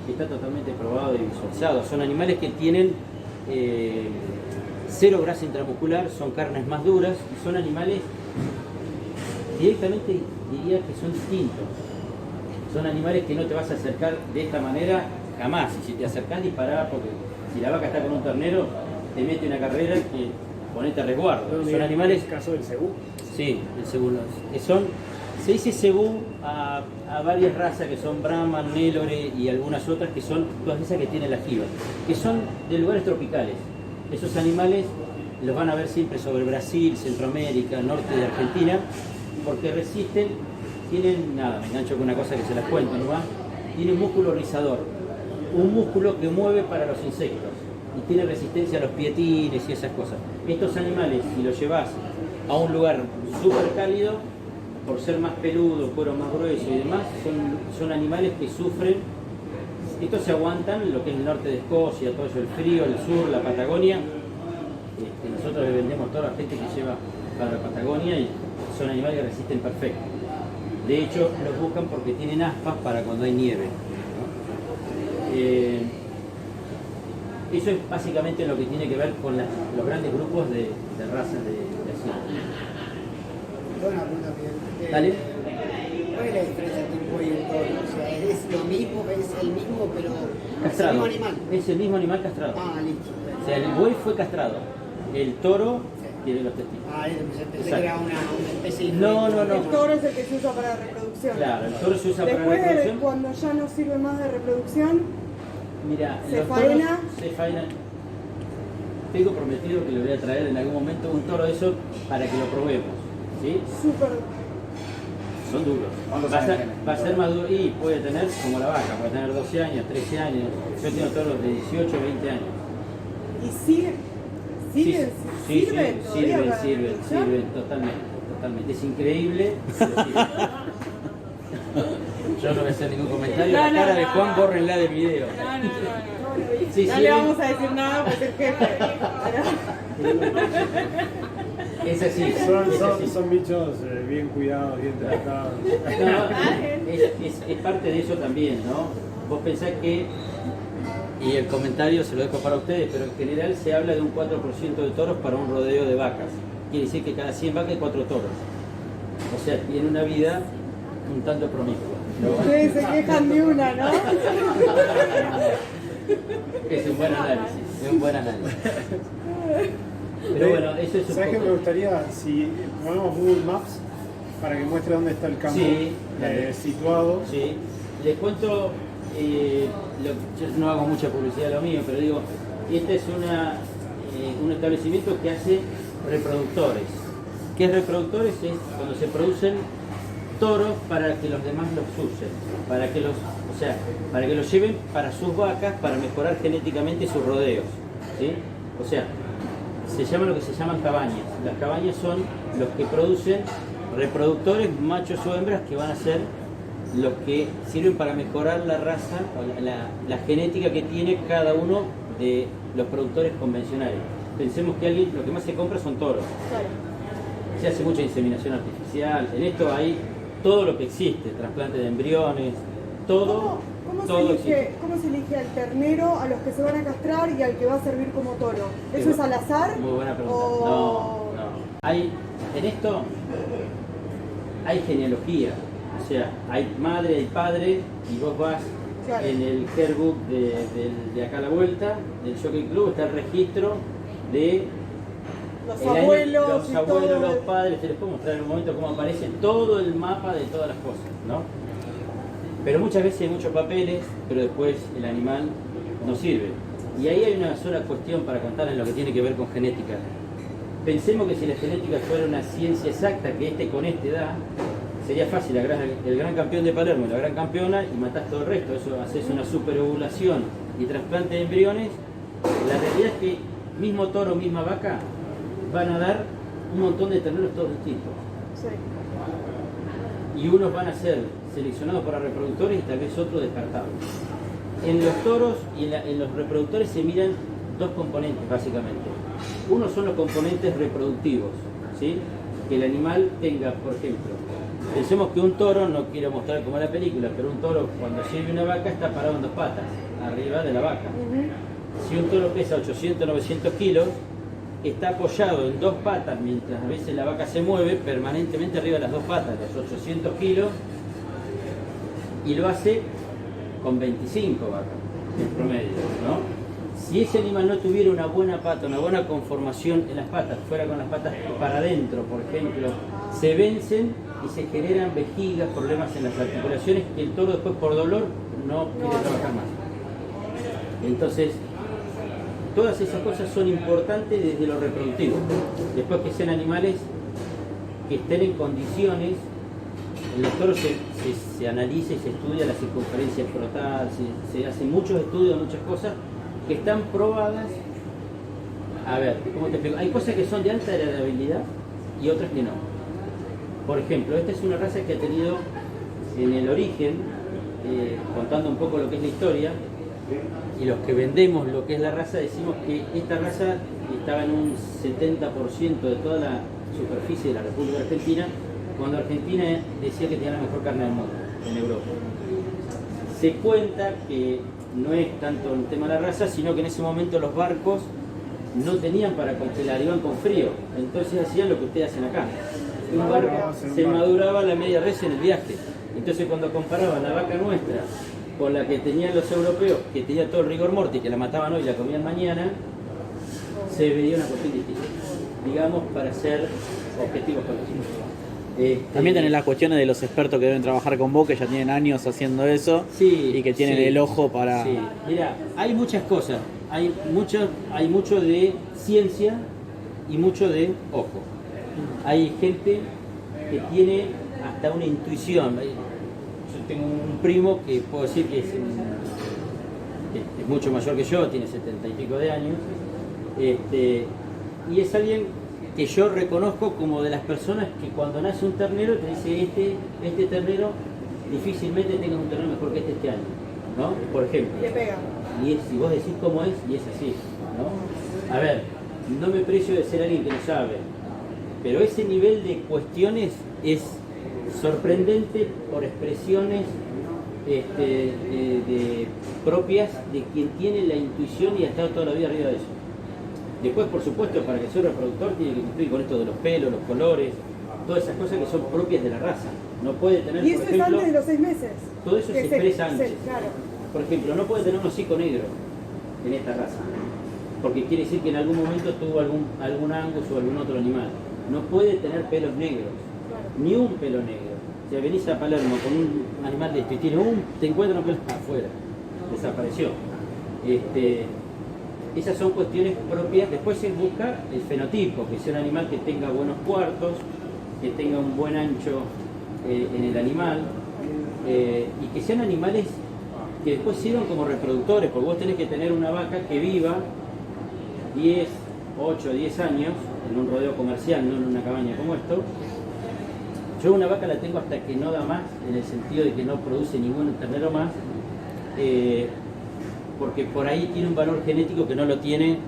Speaker 1: que está totalmente probado y visualizado. Son animales que tienen cero grasa intramuscular, son carnes más duras y son animales directamente, diría que son distintos. Son animales que no te vas a acercar de esta manera jamás. Y si te acercás, dispará, porque si la vaca está con un ternero, te mete una carrera que ponete a resguardo. Son animales.
Speaker 2: ¿El caso del cebú?
Speaker 1: Sí, el cebú. Se dice cebú a varias razas que son Brahman, Nelore y algunas otras que son todas esas que tienen la jiba, que son de lugares tropicales. Esos animales los van a ver siempre sobre Brasil, Centroamérica, norte de Argentina, porque resisten, tienen, nada, me engancho con una cosa que se las cuento nomás, tienen músculo rizador, un músculo que mueve para los insectos y tiene resistencia a los pietines y esas cosas. Estos animales, si los llevas a un lugar súper cálido, por ser más peludo, cuero más grueso y demás, son animales que sufren. Estos se aguantan lo que es el norte de Escocia, todo eso, el frío, el sur, la Patagonia. Nosotros le vendemos a toda la gente que lleva para la Patagonia y son animales que resisten perfecto. De hecho, los buscan porque tienen aspas para cuando hay nieve, ¿no? Eso es básicamente lo que tiene que ver con los grandes grupos de razas de así.
Speaker 5: Una pregunta, Miguel.
Speaker 1: Dale.
Speaker 5: ¿Cuál es la diferencia entre un buey y un toro? O sea, ¿es lo mismo, es el mismo, pero
Speaker 1: Castrado.
Speaker 5: es el mismo animal?
Speaker 1: Es el mismo animal castrado.
Speaker 5: Ah, listo.
Speaker 1: O sea, el buey fue castrado. El toro tiene los testículos.
Speaker 5: Ah, pensé que
Speaker 1: Exacto.
Speaker 5: era una especie de...
Speaker 1: No.
Speaker 3: El toro es el que se usa para reproducción.
Speaker 1: Claro, el toro se usa para
Speaker 3: Después,
Speaker 1: reproducción.
Speaker 3: cuando ya no sirve más de reproducción,
Speaker 1: Mira,
Speaker 3: ¿se
Speaker 1: los
Speaker 3: faena?
Speaker 1: toros se faenan. Tengo prometido que le voy a traer en algún momento un toro de eso para que lo probemos. ¿Sí?
Speaker 3: súper...
Speaker 1: Son duros.
Speaker 6: ¿Cuántos
Speaker 1: Va a
Speaker 6: años
Speaker 1: ser,
Speaker 6: tienen?
Speaker 1: va a ser más duro y puede tener como la vaca, puede tener 12 años, 13 años. Yo tengo toros de 18, 20 años.
Speaker 3: ¿Y sirven todavía para la
Speaker 1: sirven,
Speaker 3: reproducción?
Speaker 1: totalmente. Es increíble. Pero sirven. Yo no voy a hacer ningún comentario. La cara de Juan, bórrenla del video.
Speaker 3: No.
Speaker 1: Sí,
Speaker 3: No
Speaker 1: sí,
Speaker 3: le vamos a decir nada porque es jefe.
Speaker 1: es así. Es así.
Speaker 2: Son bichos bien cuidados, bien tratados.
Speaker 1: No, es parte de eso también, ¿no? Vos pensás que, y el comentario se lo dejo para ustedes, pero en general se habla de un 4% de toros para un rodeo de vacas. Quiere decir que cada 100 vacas hay 4 toros. O sea, tiene una vida un tanto promiscua, ¿no?
Speaker 3: Ustedes se quejan de una, ¿no?
Speaker 1: Es un buen análisis, Pero bueno, eso es un
Speaker 2: ¿Sabes qué me
Speaker 1: poco.
Speaker 2: gustaría? Si ponemos Google Maps para que muestre dónde está el campo
Speaker 1: Sí, dale.
Speaker 2: situado.
Speaker 1: Sí, les cuento, yo no hago mucha publicidad de lo mío, pero digo, este es un establecimiento que hace reproductores. ¿Qué es reproductores? Es cuando se producen toros para que los demás los usen, para que los lleven para sus vacas, para mejorar genéticamente sus rodeos, ¿sí? O sea, se llama lo que se llaman cabañas. Las cabañas son los que producen reproductores, machos o hembras, que van a ser los que sirven para mejorar la raza, o la genética que tiene cada uno de los productores convencionales. Pensemos que lo que más se compra son toros. Se hace mucha inseminación artificial. En esto hay todo lo que existe, trasplante de embriones, todo.
Speaker 3: ¿Cómo se elige al ternero, a los que se van a castrar y al que va a servir como toro? ¿Eso es al azar?
Speaker 1: Muy buena pregunta.
Speaker 3: O...
Speaker 1: No. En esto hay genealogía. O sea, hay madre, hay padre, y vos vas
Speaker 3: Claro.
Speaker 1: en el Hairbook de acá a la vuelta, del Jockey Club, está el registro de
Speaker 3: los
Speaker 1: el año,
Speaker 3: abuelos,
Speaker 1: los
Speaker 3: y
Speaker 1: abuelos,
Speaker 3: todo.
Speaker 1: los padres. Te les puedo mostrar en un momento cómo aparece todo el mapa de todas las cosas, ¿no? Pero muchas veces hay muchos papeles, pero después el animal no sirve. Y ahí hay una sola cuestión para contarles lo que tiene que ver con genética. Pensemos que si la genética fuera una ciencia exacta, que este con este da, sería fácil, el gran campeón de Palermo, la gran campeona, y matás todo el resto. Eso haces una superovulación y trasplante de embriones. La realidad es que mismo toro, misma vaca, van a dar un montón de terneros todos distintos.
Speaker 3: Sí.
Speaker 1: Y unos van a ser seleccionados para reproductores y tal vez otros descartados. En los toros y en los reproductores se miran dos componentes básicamente. Uno son los componentes reproductivos, ¿sí? Que el animal tenga, por ejemplo, pensemos que un toro, no quiero mostrar como en la película, pero un toro cuando sirve una vaca está parado en dos patas, arriba de la vaca. Si un toro pesa 800, 900 kilos, está apoyado en dos patas mientras a veces la vaca se mueve permanentemente arriba de las dos patas, los 800 kilos, y lo hace con 25 vacas en promedio, ¿no? Si ese animal no tuviera una buena pata, una buena conformación en las patas, fuera con las patas para adentro, por ejemplo, se vencen y se generan vejigas, problemas en las articulaciones, que el toro después por dolor no quiere trabajar más. Entonces, todas esas cosas son importantes desde lo reproductivo. Después que sean animales que estén en condiciones, en los toros se analiza y se estudia la circunferencia escrotal, se hacen muchos estudios de muchas cosas que están probadas. A ver, ¿cómo te explico? Hay cosas que son de alta heredabilidad y otras que no. Por ejemplo, esta es una raza que ha tenido en el origen, contando un poco lo que es la historia, y los que vendemos lo que es la raza, decimos que esta raza estaba en un 70% de toda la superficie de la República Argentina, cuando Argentina decía que tenía la mejor carne del mundo, en Europa. Se cuenta que no es tanto el tema de la raza, sino que en ese momento los barcos no tenían para congelar, iban con frío, entonces hacían lo que ustedes hacen acá. Un barco se maduraba la media res en el viaje. Entonces cuando comparaban la vaca nuestra con la que tenían los europeos, que tenía todo el rigor mortis, que la mataban hoy y la comían mañana, se veía una cuestión distinta, digamos, para ser objetivos con los
Speaker 4: También tenés las cuestiones de los expertos que deben trabajar con vos, que ya tienen años haciendo eso,
Speaker 1: sí,
Speaker 4: y que tienen
Speaker 1: sí,
Speaker 4: el ojo para...
Speaker 1: Sí. Mira, hay muchas cosas, hay mucho de ciencia y mucho de ojo. Hay gente que tiene hasta una intuición. Yo tengo un primo que puedo decir que es mucho mayor que yo, tiene 70 y pico de años, y es alguien que yo reconozco como de las personas que cuando nace un ternero te dice este ternero difícilmente tenga un ternero mejor que este año, ¿no? Por ejemplo.
Speaker 3: Le pega.
Speaker 1: Y si vos decís cómo es, y es así, ¿no? A ver, no me precio de ser alguien que no sabe, pero ese nivel de cuestiones es sorprendente por expresiones propias de quien tiene la intuición y ha estado toda la vida arriba de eso. Después, por supuesto, para que sea reproductor tiene que cumplir con esto de los pelos, los colores, todas esas cosas que son propias de la raza. No puede tener,
Speaker 3: Y eso
Speaker 1: por
Speaker 3: es
Speaker 1: ejemplo,
Speaker 3: antes de los 6 meses.
Speaker 1: todo eso se
Speaker 3: Que
Speaker 1: expresa antes.
Speaker 3: claro.
Speaker 1: Por ejemplo, no puede tener un hocico negro en esta raza, porque quiere decir que en algún momento tuvo algún angus o algún otro animal. No puede tener pelos negros, ni un pelo negro. Si venís a Palermo con un animal de esto y tiene te encuentran un pelo afuera, desapareció. Esas son cuestiones propias. Después se busca el fenotipo, que sea un animal que tenga buenos cuartos, que tenga un buen ancho en el animal, y que sean animales que después sirvan como reproductores, porque vos tenés que tener una vaca que viva 8 o 10 años en un rodeo comercial, no en una cabaña como esto. Yo una vaca la tengo hasta que no da más, en el sentido de que no produce ningún ternero más, porque por ahí tiene un valor genético que no lo tiene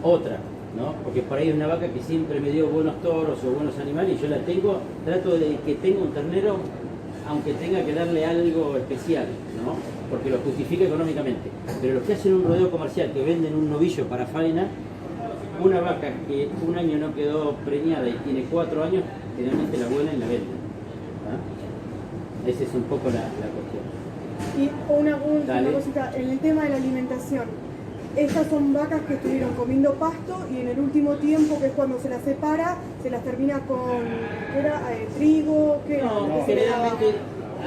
Speaker 1: otra, ¿no? Porque por ahí es una vaca que siempre me dio buenos toros o buenos animales y yo la tengo, trato de que tenga un ternero, aunque tenga que darle algo especial, ¿no? Porque lo justifica económicamente. Pero los que hacen un rodeo comercial, que venden un novillo para faena, una vaca que un año no quedó preñada y tiene 4 años, generalmente la vuelan y la venden. ¿Ah? Esa es un poco la cuestión.
Speaker 3: Y una cosita, en el tema de la alimentación, estas son vacas que estuvieron comiendo pasto y en el último tiempo, que es cuando se las separa, se las termina con trigo, ¿qué?
Speaker 1: No,
Speaker 3: ¿Qué se le daba?
Speaker 1: generalmente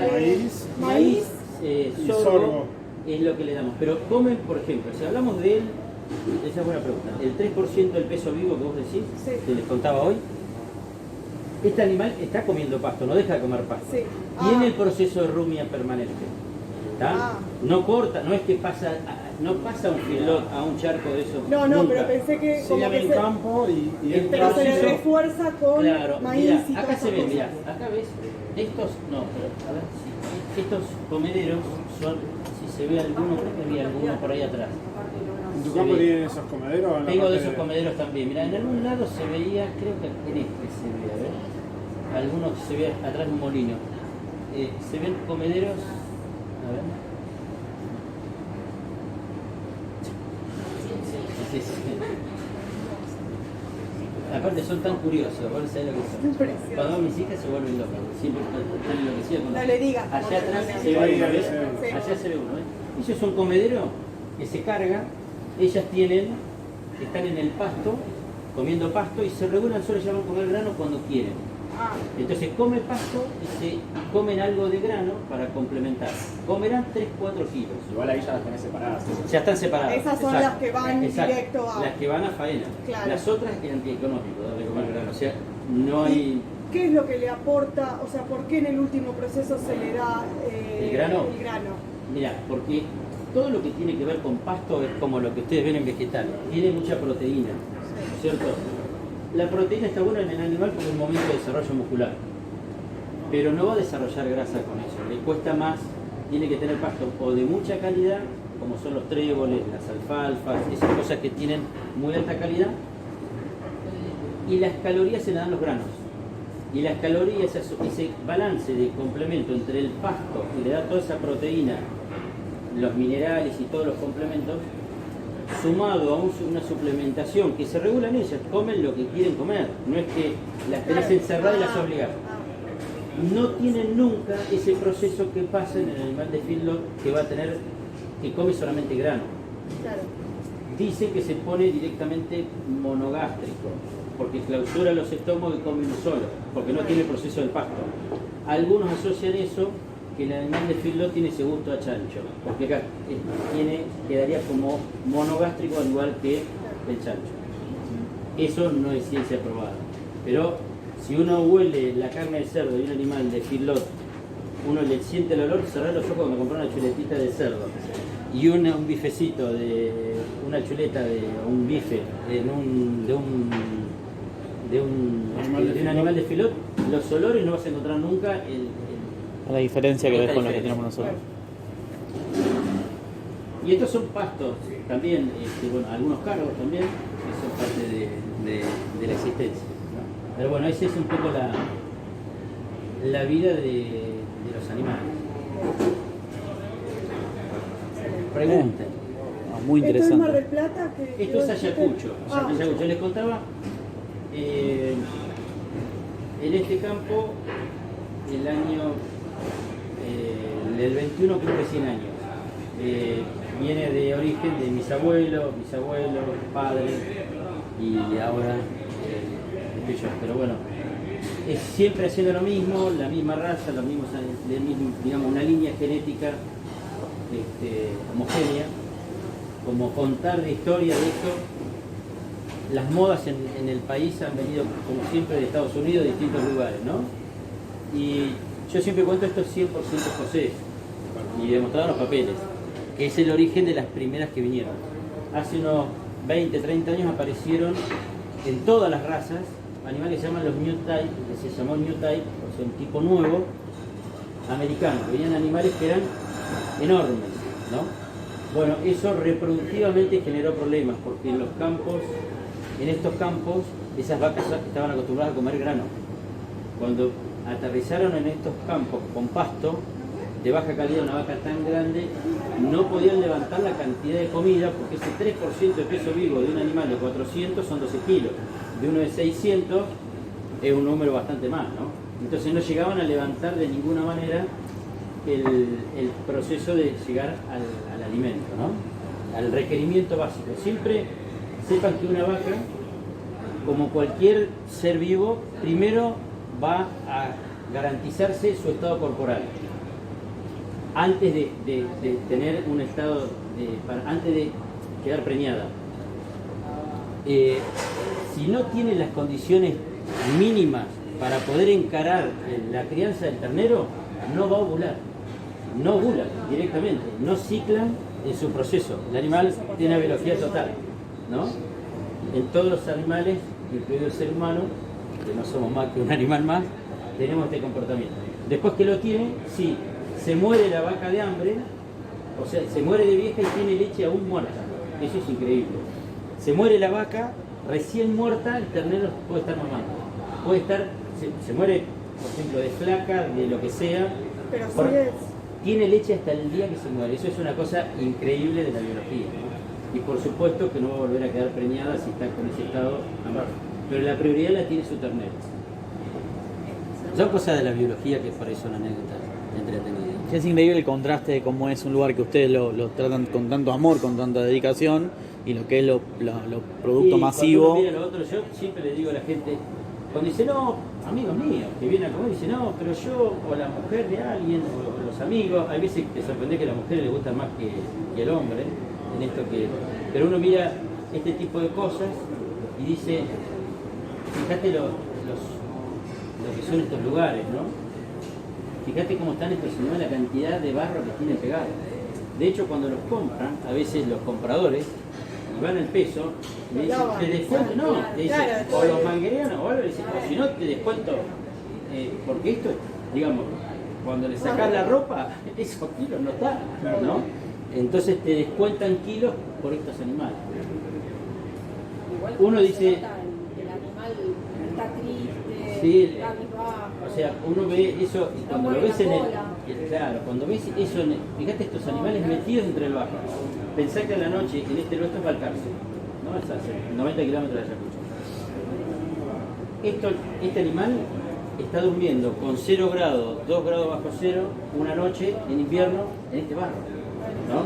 Speaker 2: Maíz.
Speaker 1: maíz,
Speaker 2: sorgo
Speaker 1: sorgo es lo que le damos. Pero comen, por ejemplo, si hablamos esa es buena pregunta, el 3% del peso vivo que vos decís,
Speaker 3: Sí.
Speaker 1: que les contaba hoy, este animal está comiendo pasto, no deja de comer pasto.
Speaker 3: Sí.
Speaker 1: Tiene el proceso de rumia permanente. ¿Tá? No corta, no es que no pasa un filot a un charco de eso.
Speaker 3: No,
Speaker 1: nunca.
Speaker 3: pero pensé que
Speaker 2: se
Speaker 3: como
Speaker 2: llama
Speaker 3: que
Speaker 2: el campo y
Speaker 1: El
Speaker 3: pero se le
Speaker 1: proceso-
Speaker 3: refuerza con
Speaker 1: Claro,
Speaker 3: maíz
Speaker 1: mirá,
Speaker 3: y
Speaker 1: acá
Speaker 3: todas
Speaker 1: se
Speaker 3: esas
Speaker 1: ve,
Speaker 3: cosas.
Speaker 1: mirá, acá ves, estos, no, pero a ver, estos comederos son, si se ve alguno, creo que había alguno por ahí atrás.
Speaker 2: ¿En tu
Speaker 1: Se
Speaker 2: campo
Speaker 1: ve.
Speaker 2: tienen esos comederos? En la
Speaker 1: Tengo de
Speaker 2: parte
Speaker 1: esos comederos también, mirá, en algún lado se veía, creo que en este se ve, a ver, algunos se ve atrás de un molino. Se ven comederos, a ver. Sí, sí. Aparte son tan curiosos, vos sabés lo que son.
Speaker 3: Impresionante.
Speaker 1: Cuando mis hijas se vuelven locas, siempre están enloquecidas con
Speaker 3: No le digas.
Speaker 1: Allá atrás se ve
Speaker 2: Ahí,
Speaker 1: uno,
Speaker 2: ahí
Speaker 1: ¿ves?
Speaker 2: se ve.
Speaker 3: Sí.
Speaker 1: Allá se ve uno, ¿ves? Eso es un comedero que se carga, ellas están en el pasto, comiendo pasto y se regulan, solo ya van a comer grano cuando quieren.
Speaker 3: Ah,
Speaker 1: Entonces come pasto y se comen algo de grano para complementar. Comerán 3-4 kilos.
Speaker 6: Igual ahí ya las tenés separadas.
Speaker 1: Ya están separadas.
Speaker 3: Esas son
Speaker 1: exacto.
Speaker 3: las que van
Speaker 1: Exacto.
Speaker 3: directo a...
Speaker 1: Las que van a faena.
Speaker 3: Claro.
Speaker 1: Las otras es antieconómico, darle comer grano. O sea, no hay...
Speaker 3: ¿Qué es lo que le aporta? O sea, ¿por qué en el último proceso se le da
Speaker 1: ¿El grano?
Speaker 3: el grano?
Speaker 1: Mira, porque todo lo que tiene que ver con pasto es como lo que ustedes ven en vegetal. Tiene mucha proteína, ¿no es cierto? La proteína está buena en el animal porque es un momento de desarrollo muscular. Pero no va a desarrollar grasa con eso. Le cuesta más, tiene que tener pasto o de mucha calidad, como son los tréboles, las alfalfas, esas cosas que tienen muy alta calidad. Y las calorías se le dan los granos. Y las calorías, ese balance de complemento entre el pasto y le da toda esa proteína, los minerales y todos los complementos, sumado a una suplementación que se regula en ellas, comen lo que quieren comer, no es que las tenés encerradas y las obligás. No tienen nunca ese proceso que pasa en el animal de feedlot que va a tener, que come solamente grano.
Speaker 3: Claro.
Speaker 1: Dicen que se pone directamente monogástrico, porque clausura los estómagos y come uno solo, porque no tiene el proceso del pasto. Algunos asocian eso, que el animal de feedlot tiene ese gusto a chancho, porque acá quedaría como monogástrico al igual que el chancho. Eso no es ciencia probada. Pero si uno huele la carne de cerdo de un animal de feedlot, uno le siente el olor, cerrar los ojos cuando comprar una chuletita de cerdo y un bifecito de una chuleta o un bife de un animal de feedlot, los olores no vas a encontrar nunca
Speaker 4: La diferencia que ves
Speaker 1: esta
Speaker 4: con lo que
Speaker 1: diferencia.
Speaker 4: tenemos nosotros.
Speaker 1: Y estos son pastos también, bueno, algunos cargos también, que son parte de la existencia, ¿no? Pero bueno, esa es un poco la vida de los animales. Pregunten.
Speaker 4: Muy
Speaker 3: ¿Esto es Mar del
Speaker 4: interesante.
Speaker 3: Plata?
Speaker 1: Esto es Ayacucho.
Speaker 3: Ah,
Speaker 1: Ayacucho. Les contaba, en este campo, el año del 21 cumple 100 años. Viene de origen de mis abuelos, padres y ahora estoy yo. Pero bueno, es siempre haciendo lo mismo, la misma raza, los mismos, digamos, una línea genética homogénea, como contar de historia de esto. Las modas en el país han venido, como siempre, de Estados Unidos, de distintos lugares, ¿no? Y yo siempre cuento esto 100% José, y demostrado en los papeles, que es el origen de las primeras que vinieron. Hace unos 20, 30 años aparecieron en todas las razas animales que se llaman los New Type, que se llamó New Type, o sea, un tipo nuevo, americano. Venían animales que eran enormes, ¿no? Bueno, eso reproductivamente generó problemas, porque en estos campos, esas vacas estaban acostumbradas a comer grano. Cuando aterrizaron en estos campos con pasto de baja calidad, una vaca tan grande, no podían levantar la cantidad de comida, porque ese 3% de peso vivo de un animal de 400 son 12 kilos, de uno de 600 es un número bastante más, ¿no? Entonces no llegaban a levantar de ninguna manera el proceso de llegar al alimento, ¿no? Al requerimiento básico. Siempre sepan que una vaca, como cualquier ser vivo, primero va a garantizarse su estado corporal antes de tener un estado antes de quedar preñada. Si no tiene las condiciones mínimas para poder encarar la crianza del ternero, no va a ovular, no ovulan directamente, no ciclan en su proceso. El animal tiene una biología total, ¿no? En todos los animales, incluido el ser humano, que no somos más que un animal más, tenemos este comportamiento. Después que lo tiene, sí, se muere la vaca de hambre, o sea, se muere de vieja y tiene leche aún muerta. Eso es increíble. Se muere la vaca, recién muerta, el ternero puede estar mamando. Puede estar, se muere, por ejemplo, de flaca, de lo que sea.
Speaker 3: pero sí es...
Speaker 1: Tiene leche hasta el día que se muere. Eso es una cosa increíble de la biología, ¿no? Y por supuesto que no va a volver a quedar preñada si está con ese estado amargo. Pero la prioridad la tiene su ternero. Son cosas de la biología que por ahí son anécdotas entretenidas.
Speaker 4: Es increíble el contraste de cómo es un lugar que ustedes lo tratan con tanto amor, con tanta dedicación, y lo que es lo producto
Speaker 1: Y
Speaker 4: masivo.
Speaker 1: cuando uno mira lo otro, yo siempre le digo a la gente, Cuando dice, no, amigos míos que vienen a comer, dice, no, pero yo, o la mujer de alguien, o los amigos, hay veces que te sorprende que a la mujer le gusta más que el hombre, en esto que... Pero uno mira este tipo de cosas y dice, fíjate lo que son estos lugares, ¿no? Fíjate cómo están estos animales, la cantidad de barro que tienen pegado. De hecho, cuando los compran, a veces los compradores, y van el peso, me dicen, te descuento, no, te dicen, o los manguerean o algo, o si no, te descuento, porque esto, digamos, cuando le sacas la ropa, esos kilos no están, ¿no? Entonces te descuentan kilos por estos animales.
Speaker 6: Igual
Speaker 1: Uno dice...
Speaker 6: el animal está triste,
Speaker 1: Sí,
Speaker 6: está cabizbajo.
Speaker 1: o sea, uno ve eso y cuando lo ves en el...
Speaker 6: Cola.
Speaker 1: Claro, cuando ves eso, fíjate estos animales metidos entre el barro. Pensá que a la noche en este oeste es Balcarce, ¿no? Es a 90 kilómetros de Ayacucho. Este animal está durmiendo con 0 grados, 2 grados bajo cero, una noche en invierno en este barro, ¿no?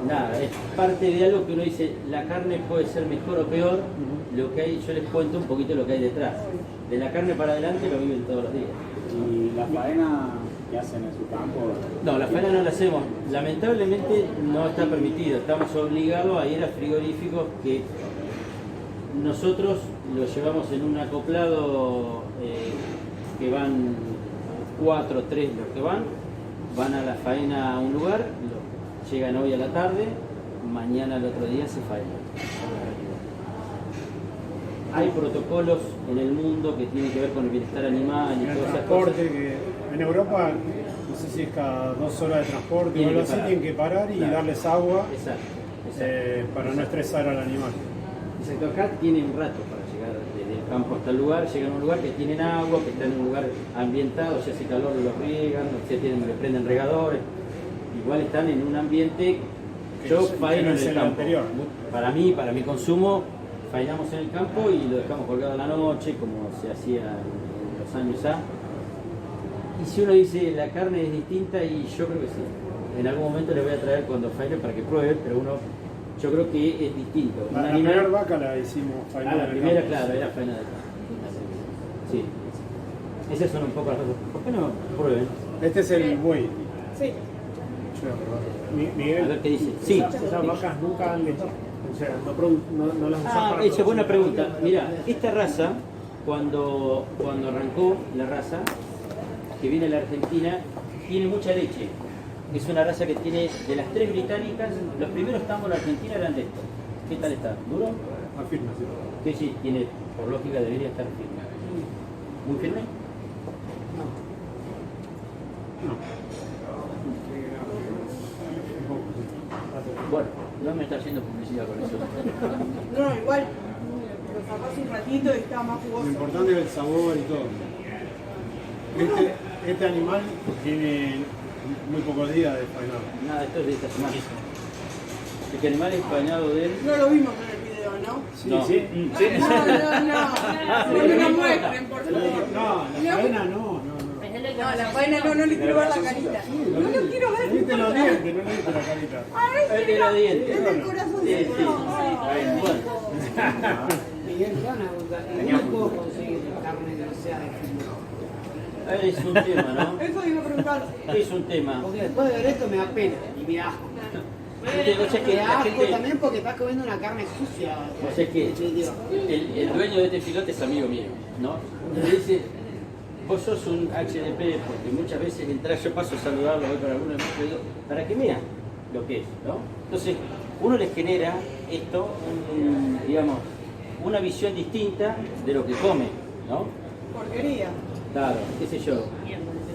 Speaker 1: Nada, es parte de algo que uno dice, la carne puede ser mejor o peor, lo que hay, yo les cuento un poquito lo que hay detrás. De la carne para adelante lo viven todos los días.
Speaker 7: ¿Y la faena que hacen en su campo?
Speaker 1: No, la faena no la hacemos. Lamentablemente no está permitido. Estamos obligados a ir a frigoríficos que nosotros lo llevamos en un acoplado que van 4, 3 los que van a la faena a un lugar, llegan hoy a la tarde, mañana al otro día se faena. Hay protocolos en el mundo que tienen que ver con el bienestar animal y
Speaker 2: En el
Speaker 1: todas esas
Speaker 2: transporte,
Speaker 1: cosas.
Speaker 2: que en Europa, no sé si es cada 2 horas de transporte o
Speaker 1: Tienen
Speaker 2: algo
Speaker 1: que
Speaker 2: así,
Speaker 1: parar.
Speaker 2: tienen que parar y
Speaker 1: Claro.
Speaker 2: darles agua
Speaker 1: Exacto.
Speaker 2: para no estresar al animal.
Speaker 1: Exacto, acá tienen un rato para llegar desde el campo hasta el lugar, llegan a un lugar que tienen agua, que están en un lugar ambientado, si hace calor los riegan, le prenden regadores, igual están en un ambiente,
Speaker 2: Que
Speaker 1: yo
Speaker 2: no es- que
Speaker 1: faeno
Speaker 2: no
Speaker 1: en
Speaker 2: es
Speaker 1: el
Speaker 2: el
Speaker 1: campo,
Speaker 2: anterior.
Speaker 1: para mi consumo, faenamos en el campo y lo dejamos colgado a la noche, como se hacía en los años A. Y si uno dice la carne es distinta, y yo creo que sí, en algún momento les voy a traer cuando faene para que prueben, pero yo creo que es distinto. Un
Speaker 2: La
Speaker 1: animal-
Speaker 2: primera vaca la hicimos faena en
Speaker 1: la
Speaker 2: el
Speaker 1: primera,
Speaker 2: campo.
Speaker 1: claro, era faena de campo. Sí. Esas son un poco las cosas. ¿Por qué no prueben?
Speaker 2: Este es el buey.
Speaker 3: Sí.
Speaker 2: Miguel,
Speaker 1: A ver qué dice. Sí.
Speaker 2: esas vacas nunca han leche. O sea, no las usás para
Speaker 1: Esa es buena
Speaker 2: producir.
Speaker 1: pregunta. Mira, esta raza, cuando arrancó la raza, que viene de la Argentina, tiene mucha leche. Es una raza que tiene, de las 3 británicas, los primeros tambos en la Argentina eran de estos. ¿Qué tal está? ¿Duro?
Speaker 2: Afirma, sí.
Speaker 1: Sí, sí, tiene, por lógica debería estar firme. ¿Muy firme? Bueno, no me está haciendo publicidad con eso.
Speaker 3: No, igual lo sacás un ratito y está más
Speaker 2: Lo
Speaker 3: jugoso.
Speaker 2: importante es el sabor y todo. Este animal tiene muy pocos días de faenado.
Speaker 1: Nada, esto es de esta semana. Este animal es faenado de él.
Speaker 3: No lo vimos en el video, ¿no?
Speaker 1: No.
Speaker 3: No me lo muestren, por favor.
Speaker 2: No, la faena no.
Speaker 3: No, la vaina no le quiero ver la carita. No lo quiero ver.
Speaker 2: Viste los dientes, no le viste la carita.
Speaker 3: Ay,
Speaker 1: Él tiene los dientes.
Speaker 3: es el corazón.
Speaker 1: Sí, sí. Bueno.
Speaker 5: Miguel, te van a preguntar, ¿y dónde puedo conseguir carne que no sea de fútbol?
Speaker 1: Es un tema, ¿no?
Speaker 3: Eso iba a preguntar.
Speaker 1: Es un tema.
Speaker 5: Porque después de ver esto me da pena y me da asco.
Speaker 1: O sea que
Speaker 5: Me
Speaker 1: la
Speaker 5: da asco
Speaker 1: gente,
Speaker 5: también porque estás comiendo una carne sucia.
Speaker 1: o sea que el dueño de este filote es amigo mío, ¿no? Me dice, vos sos un HDP, porque muchas veces entras, yo paso a saludarlo, voy para algunos, para que vean lo que es, ¿no? Entonces, uno les genera esto, digamos, una visión distinta de lo que come, ¿no?
Speaker 3: Porquería.
Speaker 1: Claro, qué sé yo.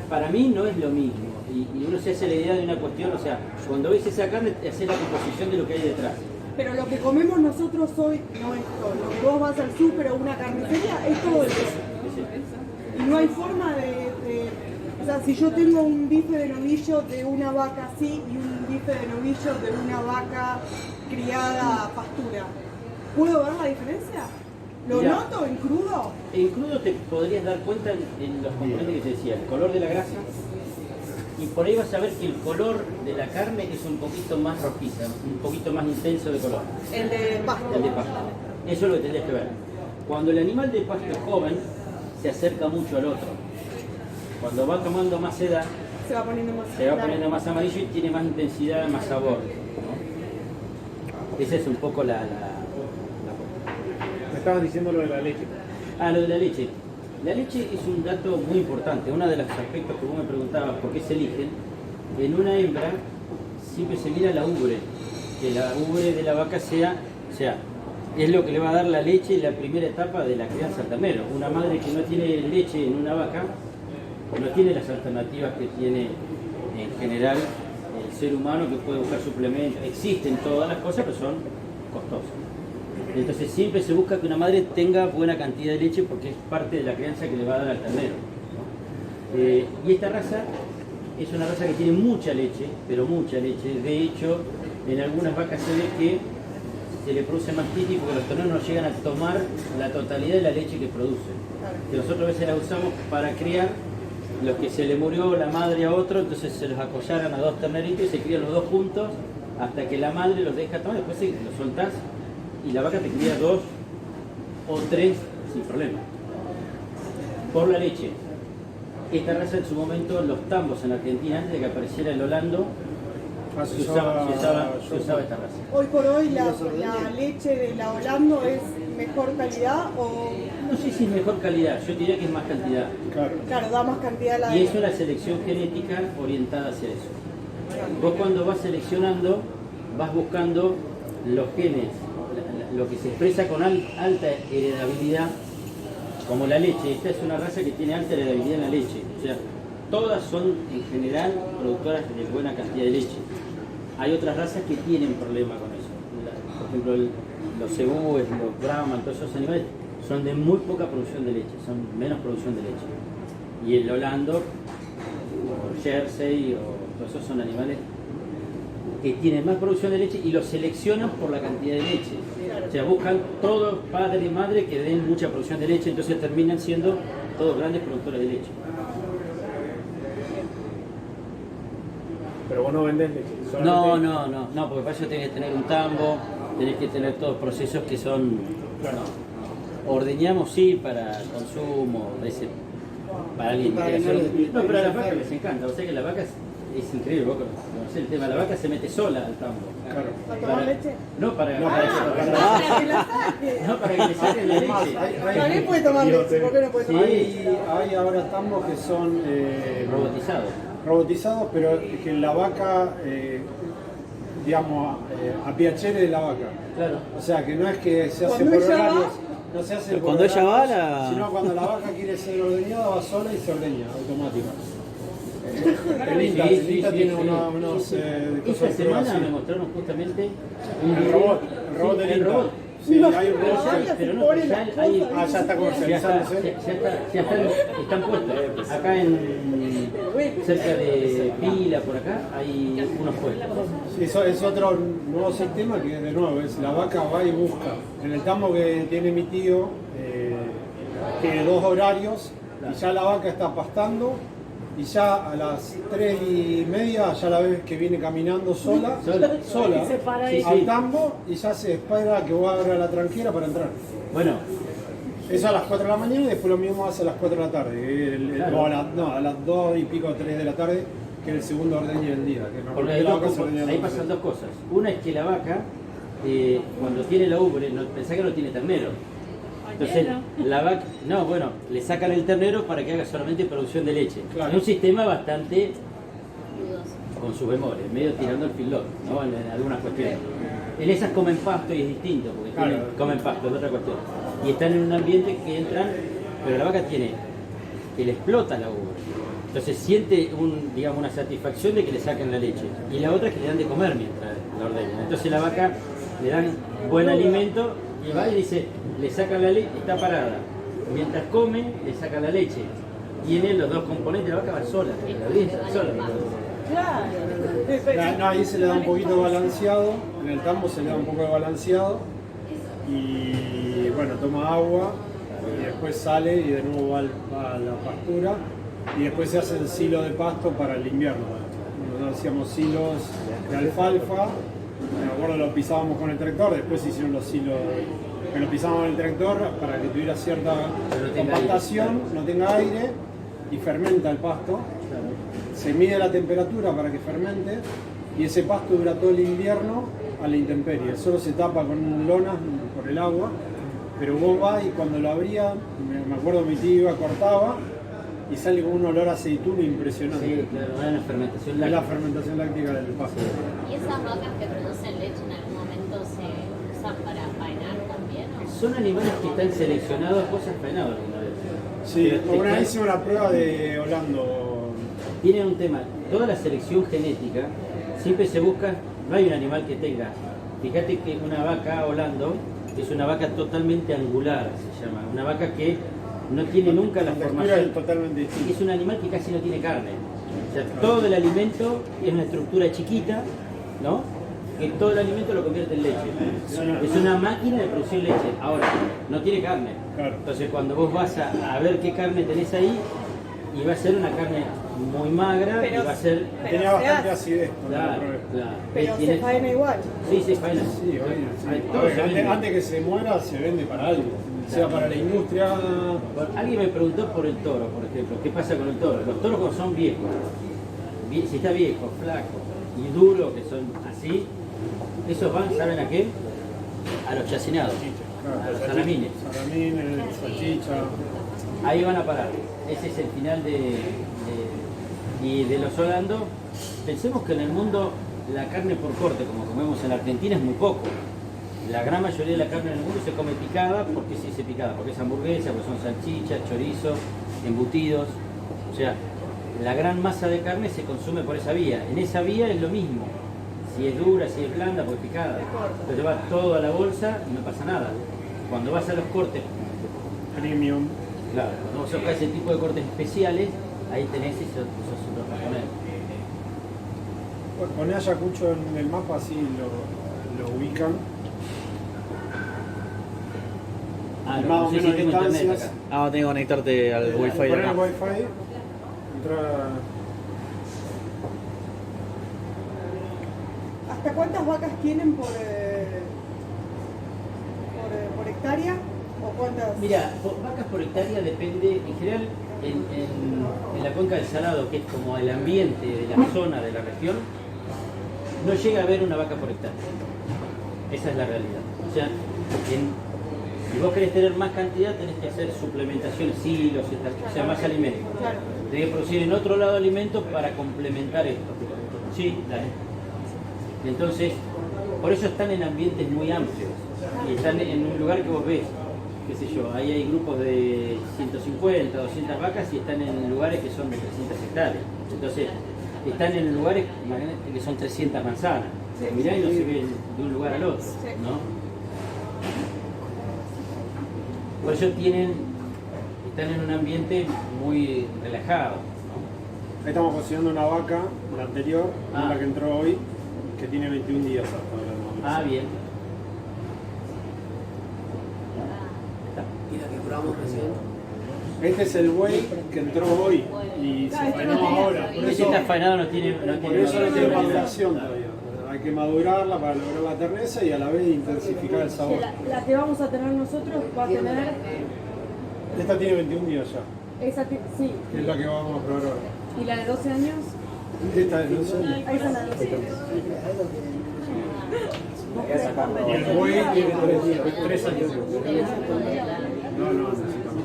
Speaker 1: Para mí no es lo mismo. Y uno se hace la idea de una cuestión, o sea, cuando ves esa carne, te haces la composición de lo que hay detrás.
Speaker 3: Pero lo que comemos nosotros hoy no es todo. Lo que vos vas al súper o una carnicería es todo eso. Y no hay forma de... O sea, si yo tengo un bife de novillo de una vaca así y un bife de novillo de una vaca criada a pastura, ¿puedo ver la diferencia? ¿Lo
Speaker 1: Mirá.
Speaker 3: noto en crudo?
Speaker 1: En crudo te podrías dar cuenta en los componentes que te decía, el color de la grasa y por ahí vas a ver que el color de la carne es un poquito más rojiza, un poquito más intenso de color.
Speaker 3: El de pasto.
Speaker 1: El de pasto. Eso es lo que tendrías que ver. Cuando el animal de pasto es joven, se acerca mucho al otro. Cuando va tomando más edad,
Speaker 3: Se va poniendo más.
Speaker 1: se va poniendo más amarillo y tiene más intensidad, más sabor, ¿no? Esa es un poco la...
Speaker 2: Me estabas diciendo lo de la leche.
Speaker 1: Ah, lo de la leche. La leche es un dato muy importante. Uno de los aspectos que vos me preguntabas, ¿por qué se eligen? En una hembra siempre se mira la ubre, que la ubre de la vaca sea, o sea, es lo que le va a dar la leche en la primera etapa de la crianza al ternero. Una madre que no tiene leche en una vaca no tiene las alternativas que tiene en general el ser humano, que puede buscar suplementos. Existen todas las cosas, pero son costosas. Entonces siempre se busca que una madre tenga buena cantidad de leche porque es parte de la crianza que le va a dar al ternero, ¿no? Y esta raza es una raza que tiene mucha leche, pero mucha leche. De hecho, en algunas vacas se ve que se le produce mastitis porque los terneros no llegan a tomar la totalidad de la leche que producen. Que nosotros a veces la usamos para criar los que se le murió la madre a otro, entonces se los acollaran a dos terneritos y se crían los dos juntos hasta que la madre los deja tomar, después los soltás y la vaca te cría 2 o 3 sin problema. Por la leche. Esta raza en su momento, los tambos en Argentina, antes de que apareciera el holando, se usaba esta raza.
Speaker 3: Hoy por hoy la leche de la Holando es mejor calidad o...
Speaker 1: No sé si es mejor calidad, yo diría que es más cantidad.
Speaker 3: Claro, da más cantidad la
Speaker 1: Y es una selección genética orientada hacia eso. Vos cuando vas seleccionando, vas buscando los genes, lo que se expresa con alta heredabilidad, como la leche. Esta es una raza que tiene alta heredabilidad en la leche. O sea, todas son en general productoras de buena cantidad de leche. Hay otras razas que tienen problemas con eso. Por ejemplo, los cebúes, los brahman, todos esos animales son de muy poca producción de leche, son menos producción de leche. Y el holando, o jersey, o todos esos son animales que tienen más producción de leche y los seleccionan por la cantidad de leche. O sea, buscan todos padre y madre que den mucha producción de leche, entonces terminan siendo todos grandes productores de leche.
Speaker 2: Pero vos no vendés leche.
Speaker 1: No, porque para eso tenés que tener un tambo, tenés que tener todos procesos que son... Ordeñamos sí para consumo, para alguien que quiera hacer... No, pero a las vacas les encanta, o sea que la vaca es increíble, vos conocés el tema, la vaca se mete sola al tambo.
Speaker 3: ¿Para tomar leche?
Speaker 1: No, para que
Speaker 3: Que la saque.
Speaker 1: no, para que le saquen la leche.
Speaker 3: También puede tomar leche, ¿por qué no puede tomar leche?
Speaker 2: Hay ahora tambos que son
Speaker 1: Robotizado.
Speaker 2: robotizados, pero que la vaca, digamos, a piacere de la vaca.
Speaker 1: Claro.
Speaker 2: O sea, que no es que se hace
Speaker 3: Cuando
Speaker 2: por
Speaker 3: ella
Speaker 2: horarios,
Speaker 3: va-
Speaker 2: no se hace por
Speaker 4: Cuando ella va,
Speaker 2: horarios, sino cuando la vaca quiere ser ordeñada va sola y se ordeña automática. El INTA
Speaker 1: Sí.
Speaker 2: tiene unos
Speaker 1: Esta
Speaker 2: cosas de
Speaker 1: semana me
Speaker 2: prueba,
Speaker 1: mostraron justamente
Speaker 2: el robot del
Speaker 1: el
Speaker 2: INTA.
Speaker 1: robot.
Speaker 2: Sí,
Speaker 3: No,
Speaker 2: hay un
Speaker 3: pero
Speaker 2: robot.
Speaker 3: ya-
Speaker 1: Pero no,
Speaker 3: se pone
Speaker 1: ya
Speaker 3: las
Speaker 1: hay,
Speaker 3: cosas,
Speaker 2: Ah, ya está comercializándose.
Speaker 1: están puestos. Acá cerca de Pila, por acá, hay unos puestos.
Speaker 2: Sí, eso es otro nuevo sistema que de nuevo es la vaca va y busca. En el tambo que tiene mi tío, tiene 2 horarios y ya la vaca está pastando y ya a las 3:30 ya la ves que viene caminando sola
Speaker 6: Y se para ahí.
Speaker 2: al tambo y ya se espera que vos abra la tranquera para entrar.
Speaker 1: Bueno,
Speaker 2: Eso a las 4 de la mañana y después lo mismo hace a las 4 de la tarde.
Speaker 1: Claro.
Speaker 2: O a las 2 y pico, 3 de la tarde, que es el segundo ordeño del día. Que
Speaker 1: porque
Speaker 2: normalmente la vaca se ordeña
Speaker 1: ahí
Speaker 2: dos
Speaker 1: pasan
Speaker 2: veces.
Speaker 1: dos cosas. Una es que la vaca, cuando tiene la ubre, pensá que no tiene ternero. Entonces, la vaca, no, bueno, le sacan el ternero para que haga solamente producción de leche.
Speaker 2: Claro.
Speaker 1: Es un sistema bastante con sus memorias, medio tirando el filón, ¿no? En algunas cuestiones. En esas comen pasto y es distinto, porque
Speaker 2: Claro.
Speaker 1: comen pasto, es otra cuestión. Y están en un ambiente que entran, pero la vaca tiene que le explota la ubre. Entonces siente digamos, una satisfacción de que le saquen la leche. Y la otra es que le dan de comer mientras la ordeñan. Entonces la vaca le dan buen alimento y va y dice, le sacan la leche, está parada. Mientras come, le sacan la leche. Tiene los dos componentes, la vaca va sola, la ordeña sola.
Speaker 3: Claro.
Speaker 2: No, ahí se le da un poquito de balanceado, en el tambo se le da un poco de balanceado y bueno, toma agua y después sale y de nuevo va a la pastura y después se hacen silos de pasto para el invierno. Nosotros hacíamos silos de alfalfa, me acuerdo lo pisábamos con el tractor, después se hicieron los silos que lo pisábamos con el tractor para que tuviera cierta compactación, no tenga aire y fermenta el pasto. Se mide la temperatura para que fermente y ese pasto dura todo el invierno a la intemperie. Solo se tapa con lonas por el agua, pero vos vas y cuando lo abría, me acuerdo mi tío iba, cortaba y sale con un olor a aceituno impresionante.
Speaker 1: Sí, claro, es la fermentación
Speaker 2: Es la
Speaker 1: láctea.
Speaker 2: fermentación láctica del pasto.
Speaker 8: ¿Y esas vacas que producen leche en algún momento se usan para faenar también? ¿O?
Speaker 1: Son animales que están seleccionados, vos has faenado alguna vez.
Speaker 2: Sí,
Speaker 1: Pero
Speaker 2: una vez hicimos la prueba de Holando.
Speaker 1: Tienen un tema, toda la selección genética siempre se busca, no hay un animal que tenga, fíjate que una vaca Holando es una vaca totalmente angular, se llama, una vaca que no tiene nunca la
Speaker 2: textura
Speaker 1: formación,
Speaker 2: es totalmente distinta.
Speaker 1: es un animal que casi no tiene carne, o sea, todo el alimento es una estructura chiquita, ¿no? Que todo el alimento lo convierte en leche, es una máquina de producir leche, ahora, no tiene carne,
Speaker 2: Claro.
Speaker 1: entonces cuando vos vas a ver qué carne tenés ahí, y va a ser una carne muy magra,
Speaker 3: Pero-
Speaker 1: y va a ser...
Speaker 3: pero
Speaker 2: Tenía
Speaker 3: se
Speaker 2: bastante
Speaker 3: hace.
Speaker 2: acidez cuando la
Speaker 1: Claro,
Speaker 2: probé.
Speaker 1: claro.
Speaker 3: Pero
Speaker 1: Tiene-
Speaker 3: se faena igual.
Speaker 1: Sí, sí, faena.
Speaker 2: Sí, obvio, sí.
Speaker 1: Ay,
Speaker 2: A
Speaker 1: todo
Speaker 2: ver,
Speaker 1: se vende.
Speaker 2: antes que se muera se vende para algo, sea para la industria.
Speaker 1: Bueno, alguien me preguntó por el toro, por ejemplo. ¿Qué pasa con el toro? Los toros cuando son viejos, si está viejo, flaco y duro, que son así, esos van, ¿saben a qué? A los chacinados, a los salamines.
Speaker 2: Salamines, salchicha.
Speaker 1: Ahí van a parar. Ese es el final y de los Holando. Pensemos que en el mundo la carne por corte, como comemos en Argentina, es muy poco. La gran mayoría de la carne en el mundo se come picada. ¿Por qué se dice picada? Porque es hamburguesa, porque son salchichas, chorizo, embutidos. O sea, la gran masa de carne se consume por esa vía. En esa vía es lo mismo. Si es dura, si es blanda, pues picada. Entonces va todo a la bolsa y no pasa nada. Cuando vas a los cortes,
Speaker 2: Premium.
Speaker 1: claro, cuando vos sacás ese tipo de cortes especiales, ahí tenés esos otros japoneses.
Speaker 2: Bueno, poné Ayacucho en el mapa así lo ubican.
Speaker 1: Ah,
Speaker 2: Más
Speaker 1: no,
Speaker 2: o
Speaker 1: sí, sí,
Speaker 2: menos
Speaker 1: tengo internet
Speaker 2: distancias.
Speaker 1: acá.
Speaker 4: Ah, tengo que conectarte al wifi de
Speaker 2: Poner el
Speaker 4: acá.
Speaker 2: wifi, entra.
Speaker 3: ¿Hasta cuántas vacas tienen por hectárea? ¿O cuántas?
Speaker 1: Mira, vacas por hectárea depende, en general, en la cuenca del Salado, que es como el ambiente de la zona, de la región, no llega a haber una vaca por hectárea. Esa es la realidad. O sea, si vos querés tener más cantidad, tenés que hacer suplementaciones, silos, o sea, más alimentos.
Speaker 3: Claro.
Speaker 1: Tenés que producir en otro lado alimentos para complementar esto. Sí, dale. Entonces, por eso están en ambientes muy amplios. Y están en un lugar que vos ves, qué sé yo, ahí hay grupos de 150, 200 vacas y están en lugares que son de 300 hectáreas. Entonces, están en lugares imagínate, que son 300 manzanas. Mirá y no se ve de un lugar al otro, ¿no? Por eso están en un ambiente muy relajado, ¿no?
Speaker 2: Ahí estamos cocinando una vaca, la anterior,
Speaker 1: Ah.
Speaker 2: la que entró hoy, que tiene 21 días hasta ahora.
Speaker 1: Ah, bien.
Speaker 5: Y la que probamos recién.
Speaker 2: Este es el buey que entró hoy y se faenó ahora. Por
Speaker 1: Ese
Speaker 2: eso,
Speaker 1: está faenado, no tiene
Speaker 2: por eso no
Speaker 1: valor.
Speaker 2: tiene maduración todavía. Hay que madurarla para lograr la terneza y a la vez intensificar el sabor.
Speaker 3: La que vamos a tener nosotros va a tener
Speaker 2: Esta tiene 21 días ya,
Speaker 3: sí.
Speaker 2: que es la que vamos a probar ahora.
Speaker 3: ¿Y la de 12 años?
Speaker 2: Esta es no sé.
Speaker 3: Ahí está la de 12 años.
Speaker 2: Y el buey tiene 3 días, 3 años. No, no, necesitamos.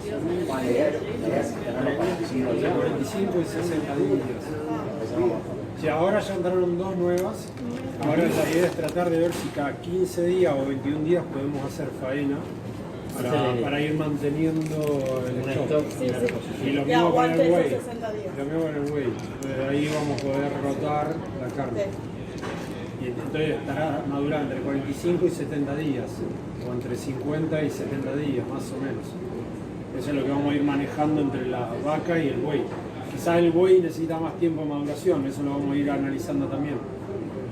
Speaker 2: Entre 45 y 60 días. Sí, ahora ya entraron 2 nuevas. Ahora la idea es tratar de ver si cada 15 días o 21 días podemos hacer faena para ir manteniendo el
Speaker 1: Un
Speaker 2: stock.
Speaker 1: stock.
Speaker 2: Y lo
Speaker 3: Y
Speaker 2: mismo con
Speaker 3: aguante
Speaker 2: el
Speaker 3: esos
Speaker 2: buey.
Speaker 3: 60 días.
Speaker 2: Lo mismo con el buey. Entonces ahí vamos a poder rotar la carne. Y entonces estará madurada entre 45 y 70 días, o entre 50 y 70 días, más o menos. Eso es lo que vamos a ir manejando entre la vaca y el buey. Quizás el buey necesita más tiempo de maduración, eso lo vamos a ir analizando también.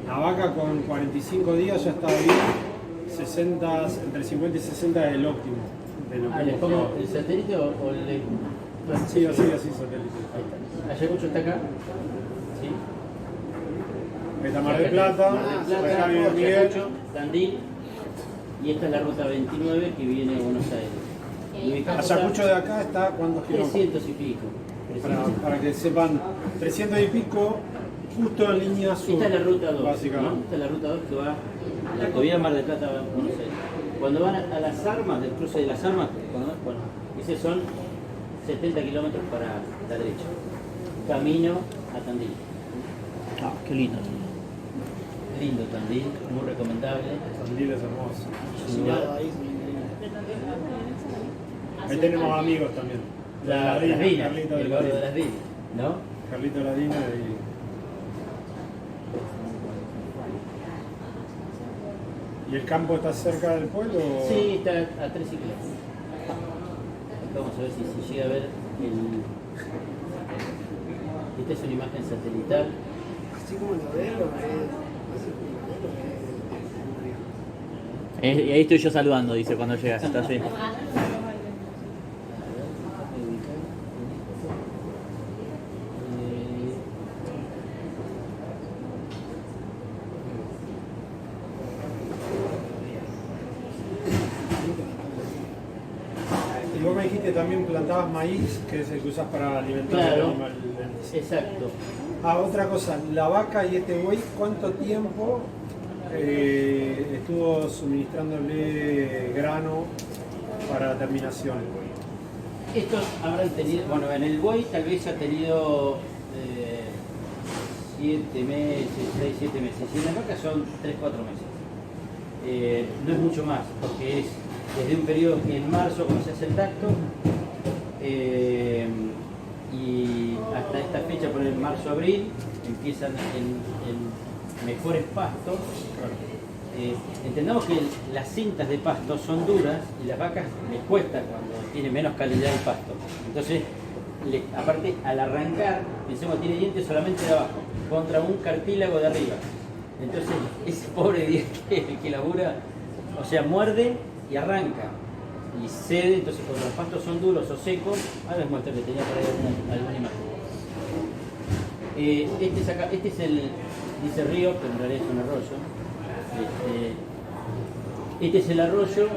Speaker 2: La vaca con 45 días ya está bien, 60, entre 50 y 60 es el óptimo. De lo que
Speaker 1: ¿Les
Speaker 2: hemos
Speaker 1: pongo
Speaker 2: probado.
Speaker 1: el satélite o el
Speaker 2: Sí, así, satélite.
Speaker 1: Ayacucho está acá. ¿Sí?
Speaker 2: Está Mar del Plata, acá vive Miguel.
Speaker 1: Ayacucho, Tandil. Y esta es la ruta 29 que viene a Buenos Aires. Y mi campo
Speaker 2: Ayacucho
Speaker 1: está
Speaker 2: de acá está cuántos kilómetros.
Speaker 1: 300 y pico. 300.
Speaker 2: Para que sepan, 300 y pico, justo en línea sur.
Speaker 1: Esta es la ruta 2,
Speaker 2: básicamente.
Speaker 1: ¿no? Esta es la ruta 2 que va a la autovía Mar del Plata a Buenos Aires. Cuando van a las Armas, del cruce de las Armas, bueno, esos son 70 kilómetros para la derecha. Camino a Tandil.
Speaker 4: Ah, qué lindo.
Speaker 1: Lindo Tandil, muy recomendable.
Speaker 2: Tandil es hermoso.
Speaker 1: Es un lugar-
Speaker 2: Ahí tenemos amigos también.
Speaker 1: Las
Speaker 2: Ladina,
Speaker 1: vinas,
Speaker 2: Carlito
Speaker 1: el
Speaker 2: de
Speaker 1: gordo de
Speaker 2: Ladina.
Speaker 1: las vinas, ¿no?
Speaker 2: Carlito Ladina y el campo está cerca del pueblo. o-
Speaker 1: Sí, está a 3 kilómetros. Vamos a ver si llega a ver el... Esta es una imagen satelital.
Speaker 5: Así como lo veo, así como lo veo,
Speaker 4: Y ahí estoy yo saludando, dice cuando llegas. Está así.
Speaker 2: Y vos me dijiste también plantabas maíz, que es el que usas para alimentar al
Speaker 1: Claro,
Speaker 2: animal.
Speaker 1: exacto.
Speaker 2: Ah, otra cosa, la vaca y este buey, ¿cuánto tiempo estuvo suministrándole grano para la terminación?
Speaker 1: Estos habrán tenido, bueno, en el buey tal vez ha tenido 7 meses, 6, 7 meses. Y en las vacas son 3, 4 meses. No es mucho más, porque es desde un periodo que en marzo, cuando se hace el tacto, y hasta esta fecha, por el marzo-abril, empiezan en mejores pastos. Entendamos que las cintas de pasto son duras y las vacas les cuesta cuando tiene menos calidad el pasto. Entonces, aparte, al arrancar, pensemos que tiene dientes solamente de abajo, contra un cartílago de arriba. Entonces, ese pobre diente que labura, o sea, muerde y arranca y cede. Entonces, cuando los pastos son duros o secos, ahora les muestro que tenía por ahí alguna imagen. Este es el, dice río, pero en realidad es un arroyo. Este es el arroyo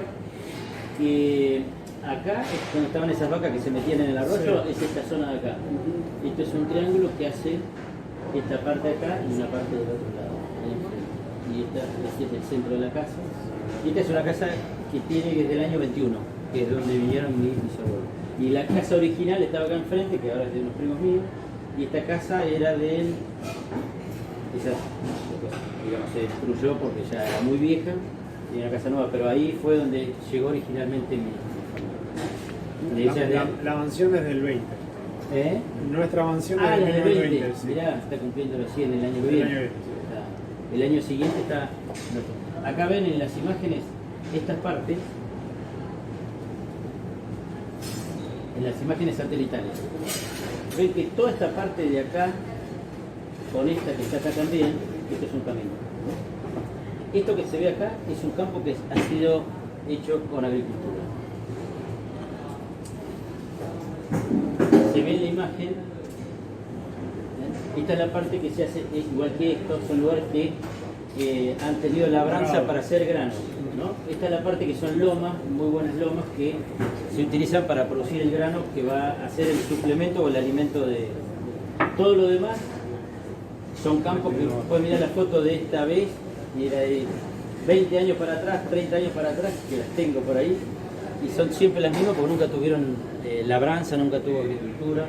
Speaker 1: que acá es donde estaban esas vacas que se metían en el arroyo, es esta zona de acá. Esto es un triángulo que hace esta parte acá y una parte del otro lado. Y este es el centro de la casa. Y esta es una casa que tiene desde el año 21, que es donde vinieron mis abuelos. Y la casa original estaba acá enfrente, que ahora es de unos primos míos, y esta casa era de esa, digamos, se destruyó porque ya era muy vieja y una casa nueva, pero ahí fue donde llegó originalmente mi familia.
Speaker 2: La mansión es del 20.
Speaker 1: ¿Eh?
Speaker 2: Nuestra mansión
Speaker 1: Ah,
Speaker 2: es
Speaker 1: la
Speaker 2: del
Speaker 1: del
Speaker 2: 20.
Speaker 1: 20.
Speaker 2: Sí.
Speaker 1: Mirá, está cumpliendo los 100 el año que
Speaker 2: El
Speaker 1: viene.
Speaker 2: año que viene,
Speaker 1: El año siguiente está... Acá ven en las imágenes estas partes, en las imágenes satelitales. Ven que toda esta parte de acá, con esta que está acá también, esto es un camino. Esto que se ve acá es un campo que ha sido hecho con agricultura. Se ve en la imagen, esta es la parte que se hace, es igual que esto, son lugares que han tenido labranza para hacer grano, ¿no? Esta es la parte que son lomas, muy buenas lomas, que se utilizan para producir el grano que va a ser el suplemento o el alimento de... Todo lo demás son campos que pueden mirar la foto de esta vez, y era de 20 años para atrás, 30 años para atrás, que las tengo por ahí, y son siempre las mismas porque nunca tuvieron labranza, nunca tuvo agricultura,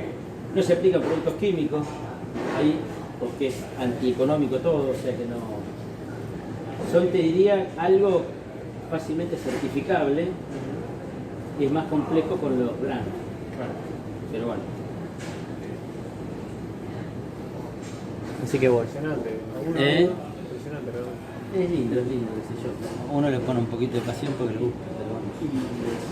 Speaker 1: no se aplican productos químicos ahí porque es antieconómico todo, o sea que no... Son, te diría, algo fácilmente certificable, y es más complejo con los granos, pero bueno.
Speaker 4: Así que voy.
Speaker 2: Impresionante. Impresionante, perdón.
Speaker 1: Es lindo, qué sé yo. Uno le pone un poquito de pasión porque le gusta, pero bueno.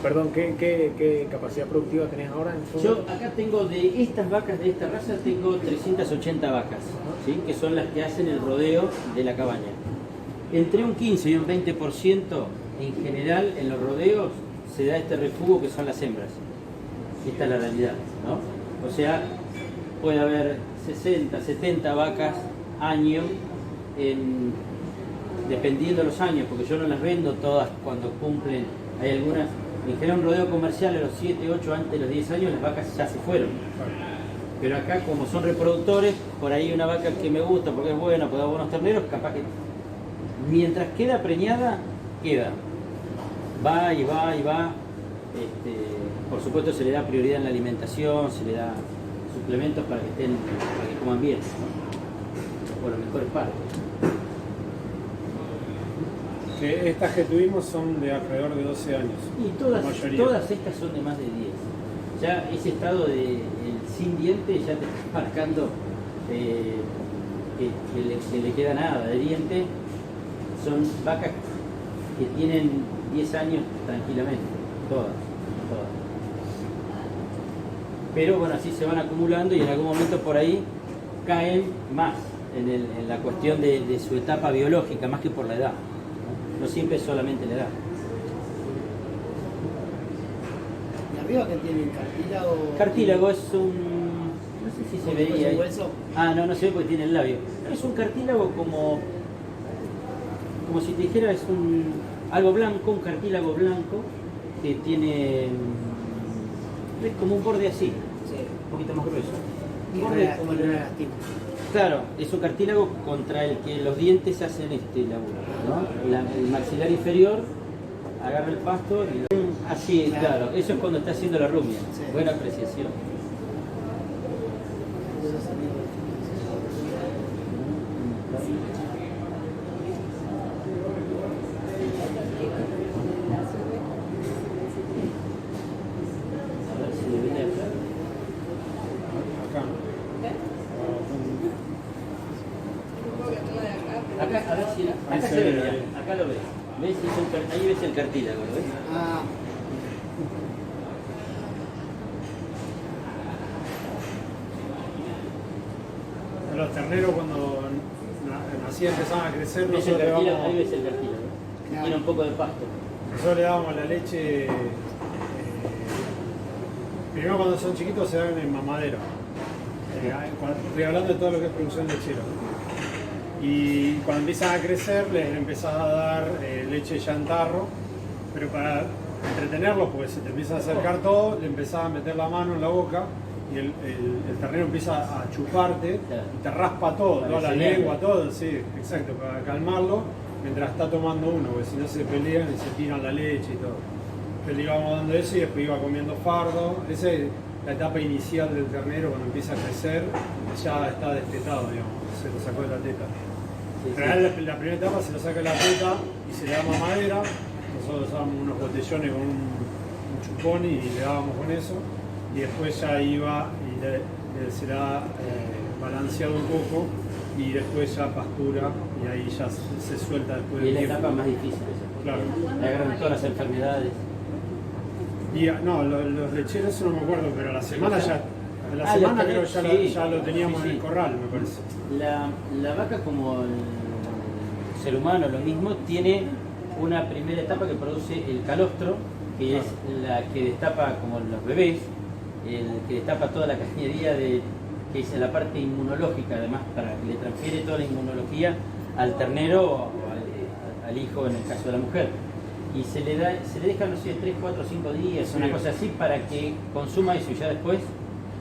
Speaker 2: Perdón, ¿qué capacidad productiva tenés ahora?
Speaker 1: Yo acá tengo de estas vacas de esta raza, tengo 380 vacas, ¿sí? Que son las que hacen el rodeo de la cabaña. Entre un 15 y un 20% en general en los rodeos se da este refugo que son las hembras. Esta es la realidad, ¿no? O sea, puede haber 60, 70 vacas año, dependiendo de los años, porque yo no las vendo todas cuando cumplen. Hay algunas, en general un rodeo comercial a los 7, 8, antes de los 10 años las vacas ya se fueron. Pero acá, como son reproductores, por ahí una vaca que me gusta porque es buena, porque da buenos terneros, capaz que mientras queda preñada, queda. Va y va y va. Por supuesto se le da prioridad en la alimentación, se le da suplementos para que coman bien, ¿no? Por las mejores partes.
Speaker 2: Que estas que tuvimos son de alrededor de 12 años.
Speaker 1: Y todas estas son de más de 10. Ya ese estado de sin diente ya te está marcando que le queda nada de diente. Son vacas que tienen 10 años tranquilamente, todas. Pero bueno, así se van acumulando y en algún momento por ahí caen más en la cuestión de su etapa biológica, más que por la edad. No siempre es solamente la edad.
Speaker 5: ¿Y arriba que tienen? ¿Cartílago?
Speaker 1: Cartílago es un... no sé si se veía ahí.
Speaker 5: Hueso?
Speaker 1: Ah, no se ve porque tiene el labio. Es un cartílago como si te dijera, es algo blanco, un cartílago blanco que tiene... es como un borde así, un poquito más grueso.
Speaker 5: Y
Speaker 1: Borde como
Speaker 5: no era tipo.
Speaker 1: Claro, es un cartílago contra el que los dientes hacen este laburo, ¿no? El maxilar inferior agarra el pasto y así, claro, eso es cuando está haciendo la rumia.
Speaker 5: Sí.
Speaker 1: Buena apreciación. A ver si le viene acá.
Speaker 2: Acá.
Speaker 1: Acá, a ver si acá se ve, mirá, acá lo ves. ¿Ves? Ahí ves el cartílago, ¿lo ves?
Speaker 5: Ah,
Speaker 2: Los terneros cuando nacían empezaban a crecer,
Speaker 1: ¿Ves el
Speaker 2: nosotros le
Speaker 1: cartílago? Ahí
Speaker 2: dábamos,
Speaker 1: ves el cartílago. Tiene un poco de pasto.
Speaker 2: nosotros le dábamos la leche. Primero cuando son chiquitos se dan en mamadero. Estoy hablando de todo lo que es producción lechera. Y cuando empiezan a crecer les empezás a dar leche ya en tarro, pero para entretenerlos, porque se te empieza a acercar todo, le empezás a meter la mano en la boca y el ternero empieza a chuparte y te raspa todo, toda la lengua, todo, sí, exacto, para calmarlo mientras está tomando uno, porque si no se pelean y se tiran la leche y todo. Entonces le íbamos dando eso y después iba comiendo fardo. Esa es la etapa inicial del ternero, cuando empieza a crecer, ya está destetado, digamos, se lo sacó de la teta. La primera etapa se lo saca de la teta y se le da mamadera. Nosotros usábamos unos botellones con un chupón y le dábamos con eso. Y después ya iba y se le ha balanceado un poco y después ya pastura y ahí ya se suelta después.
Speaker 1: Y es la etapa más difícil esa.
Speaker 2: Claro.
Speaker 1: Le agarran todas las enfermedades.
Speaker 2: Y no, los lecheros eso no me acuerdo, pero a la semana ya. A la
Speaker 1: Ah,
Speaker 2: semana
Speaker 1: lo
Speaker 2: creo
Speaker 1: tenés,
Speaker 2: ya,
Speaker 1: sí.
Speaker 2: ya lo teníamos
Speaker 1: Sí,
Speaker 2: en
Speaker 1: sí.
Speaker 2: el corral, me parece.
Speaker 1: La vaca, como el ser humano, lo mismo, tiene una primera etapa que produce el calostro, que es la que destapa, como los bebés, el que destapa toda la cañería que es la parte inmunológica, además, para que le transfiere toda la inmunología al ternero o al hijo en el caso de la mujer. Y se le deja, no sé, 3, 4, 5 días,
Speaker 2: Sí.
Speaker 1: una cosa así, para que consuma eso y ya después.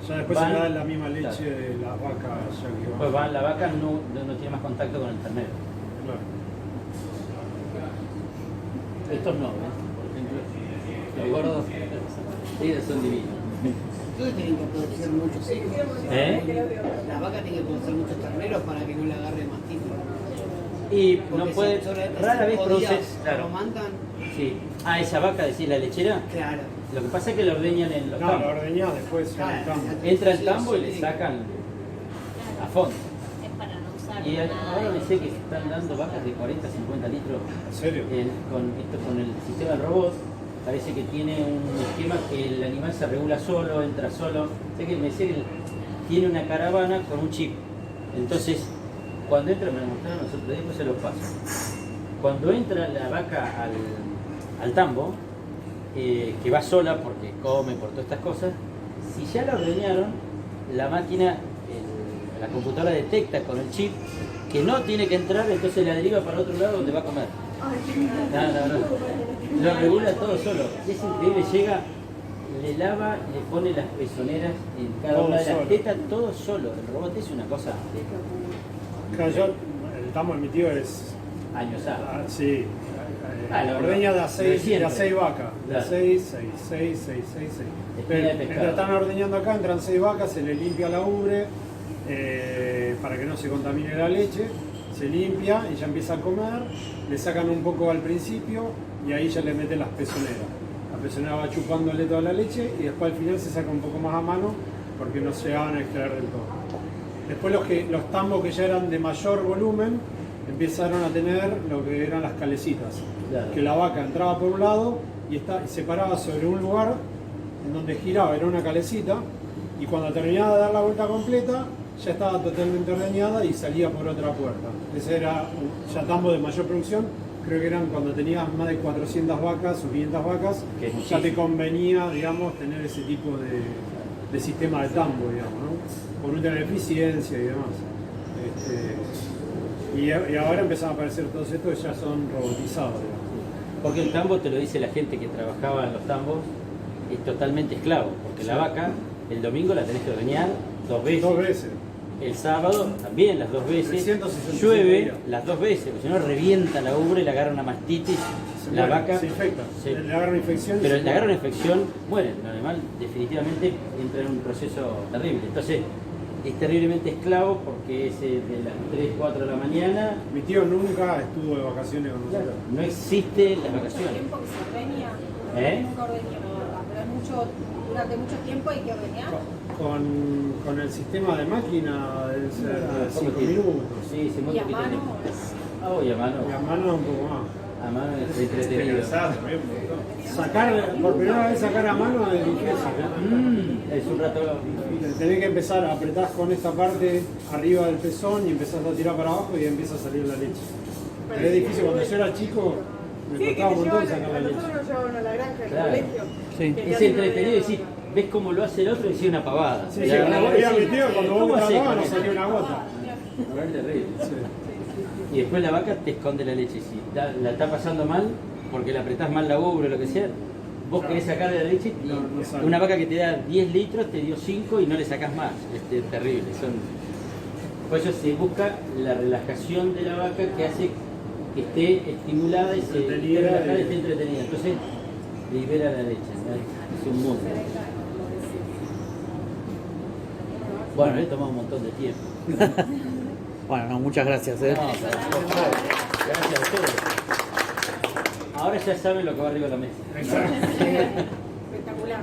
Speaker 2: Ya después
Speaker 1: Van-
Speaker 2: se le da la misma leche
Speaker 1: claro.
Speaker 2: de la vaca ya que
Speaker 1: Pues la vaca no tiene más contacto con el ternero.
Speaker 2: Claro.
Speaker 1: Estos no, ¿ves? Por ejemplo, los gordos, ellos son divinos.
Speaker 5: ustedes tienen que producir muchos hijos.
Speaker 1: ¿Eh?
Speaker 5: La vaca tiene que producir muchos terneros para que no le agarre mastín.
Speaker 1: Y no
Speaker 5: Porque
Speaker 1: puede,
Speaker 5: si
Speaker 1: rara vez
Speaker 5: 5
Speaker 1: produce,
Speaker 5: días
Speaker 1: claro.
Speaker 5: amamantan,
Speaker 1: Sí. Ah, esa vaca, decís, la lechera.
Speaker 5: claro.
Speaker 1: Lo que pasa es que la ordeñan en los
Speaker 2: No, lo
Speaker 1: tambos.
Speaker 2: ordeñás después en el campo.
Speaker 1: Entra el tambo y le sacan a fondo.
Speaker 8: Es para no usar
Speaker 1: Y
Speaker 8: nada
Speaker 1: ahora
Speaker 8: de-
Speaker 1: me sé que están dando vacas de 40, 50 litros
Speaker 2: ¿En serio?
Speaker 1: con el sistema del robot. Parece que tiene un esquema que el animal se regula solo, entra solo. Sé que me sé que tiene una caravana con un chip. Entonces, cuando entra, me lo mostraron nosotros, después se los paso. Cuando entra la vaca al tambo, que va sola porque come por todas estas cosas, Si ya la ordeñaron, la máquina, la computadora detecta con el chip que no tiene que entrar, entonces la deriva para otro lado donde va a comer. No. Lo regula todo solo. Y es increíble, llega, le lava, le pone las pezoneras en cada
Speaker 2: Todo
Speaker 1: una de las
Speaker 2: solo.
Speaker 1: tetas, todo solo. El robot es una cosa
Speaker 2: Claro, el tamo de mi tío es.
Speaker 1: años
Speaker 2: Ah, sí.
Speaker 1: Lo
Speaker 2: Ordeña de a
Speaker 1: de
Speaker 2: 6
Speaker 1: siempre.
Speaker 2: vacas. De
Speaker 1: Claro.
Speaker 2: 6.
Speaker 1: Espina de pescado.
Speaker 2: Mientras están ordeñando acá, entran 6 vacas, se le limpia la ubre para que no se contamine la leche. Se limpia y ya empieza a comer. Le sacan un poco al principio y ahí ya le meten las pezoneras. La pezonera va chupándole toda la leche y después al final se saca un poco más a mano porque no se van a extraer del todo. Después los tambos que ya eran de mayor volumen empezaron a tener lo que eran las calecitas.
Speaker 1: Claro.
Speaker 2: Que la vaca entraba por un lado y se paraba sobre un lugar en donde giraba, era una calecita, y cuando terminaba de dar la vuelta completa ya estaba totalmente ordeñada y salía por otra puerta. Ese era ya tambo de mayor producción, creo que eran cuando tenías más de 400 vacas o 500 vacas,
Speaker 1: Que es
Speaker 2: ya
Speaker 1: muchísimo.
Speaker 2: te convenía, digamos, tener ese tipo de sistema de tambo, digamos, ¿no? Por no tener eficiencia y demás. Y ahora empiezan a aparecer todos estos que ya son robotizados, digamos.
Speaker 1: Porque el tambo, te lo dice la gente que trabajaba en los tambos, es totalmente esclavo. Porque la vaca, el domingo la tenés que ordeñar 2 veces.
Speaker 2: 2 veces.
Speaker 1: El sábado también las 2 veces.
Speaker 2: 365
Speaker 1: Llueve
Speaker 2: días.
Speaker 1: las 2 veces, porque si no revienta la ubre, le agarra una mastitis. La
Speaker 2: muere,
Speaker 1: vaca
Speaker 2: se infecta,
Speaker 1: se-
Speaker 2: le agarra una infección. y
Speaker 1: Pero
Speaker 2: se
Speaker 1: le agarra una
Speaker 2: muere.
Speaker 1: infección, muere. El animal definitivamente entra en un proceso terrible. Entonces, es terriblemente esclavo porque es de las 3, 4 de la mañana.
Speaker 2: Mi tío nunca estuvo de vacaciones con nosotros.
Speaker 1: No existe las
Speaker 6: Mucho
Speaker 1: vacaciones.
Speaker 6: tiempo que se ordeña.
Speaker 1: ¿Eh?
Speaker 6: Nunca ordeña la vaca, pero es durante mucho tiempo hay que ordeñar.
Speaker 2: Con el sistema de máquina deben ser
Speaker 1: Poco
Speaker 2: 5
Speaker 1: tiempo.
Speaker 2: minutos.
Speaker 1: Sí, se
Speaker 6: Y
Speaker 1: muere
Speaker 6: a
Speaker 1: poquito
Speaker 6: mano
Speaker 1: tiempo.
Speaker 6: es...
Speaker 1: Ah, y a mano.
Speaker 2: Y a mano un poco más.
Speaker 1: A mano es entretenido.
Speaker 2: Por primera vez sacar a mano es difícil.
Speaker 1: Es un rato.
Speaker 2: Tenés que empezar a apretar con esta parte arriba del pezón y empezás a tirar para abajo y empieza a salir la leche. Pero es difícil, cuando yo era chico me
Speaker 3: Sí, que
Speaker 2: costaba
Speaker 3: te
Speaker 2: un montón
Speaker 3: llevan,
Speaker 2: sacar
Speaker 3: a
Speaker 2: la leche.
Speaker 3: nosotros nos llevaban a la granja, al
Speaker 1: Claro.
Speaker 3: colegio.
Speaker 4: Sí.
Speaker 3: Que te
Speaker 1: Es
Speaker 3: hacen
Speaker 1: entretenido
Speaker 3: ordeñar.
Speaker 1: decir, ves cómo lo hace el otro y decís una pavada.
Speaker 2: Sí,
Speaker 1: Y
Speaker 2: sí,
Speaker 1: la verdad,
Speaker 2: cuando
Speaker 1: vos
Speaker 2: veía a mi
Speaker 1: decís,
Speaker 2: tío, cuando vos
Speaker 1: ¿cómo
Speaker 2: me
Speaker 1: hacés
Speaker 2: trataba
Speaker 1: con
Speaker 2: no
Speaker 1: eso?
Speaker 2: salía una gota.
Speaker 1: Es terrible. Y después la vaca te esconde la leche. Si la está pasando mal, porque le apretás mal la ubre o lo que sea, vos querés sacarle la leche y
Speaker 2: No sale.
Speaker 1: una vaca que te da 10 litros te dio 5 y no le sacás más. Es terrible. Por eso se busca la relajación de la vaca que hace que esté estimulada y se esté
Speaker 2: Entretenida
Speaker 1: relajada y
Speaker 2: y-
Speaker 1: esté entretenida. Entonces libera la leche. ¿no? Es un mundo. Bueno, le toma un montón de tiempo.
Speaker 4: Bueno, no, muchas gracias.
Speaker 1: No, por favor. Gracias a ustedes. Ahora ya saben lo que va arriba de la mesa.
Speaker 2: Exacto.
Speaker 6: Espectacular.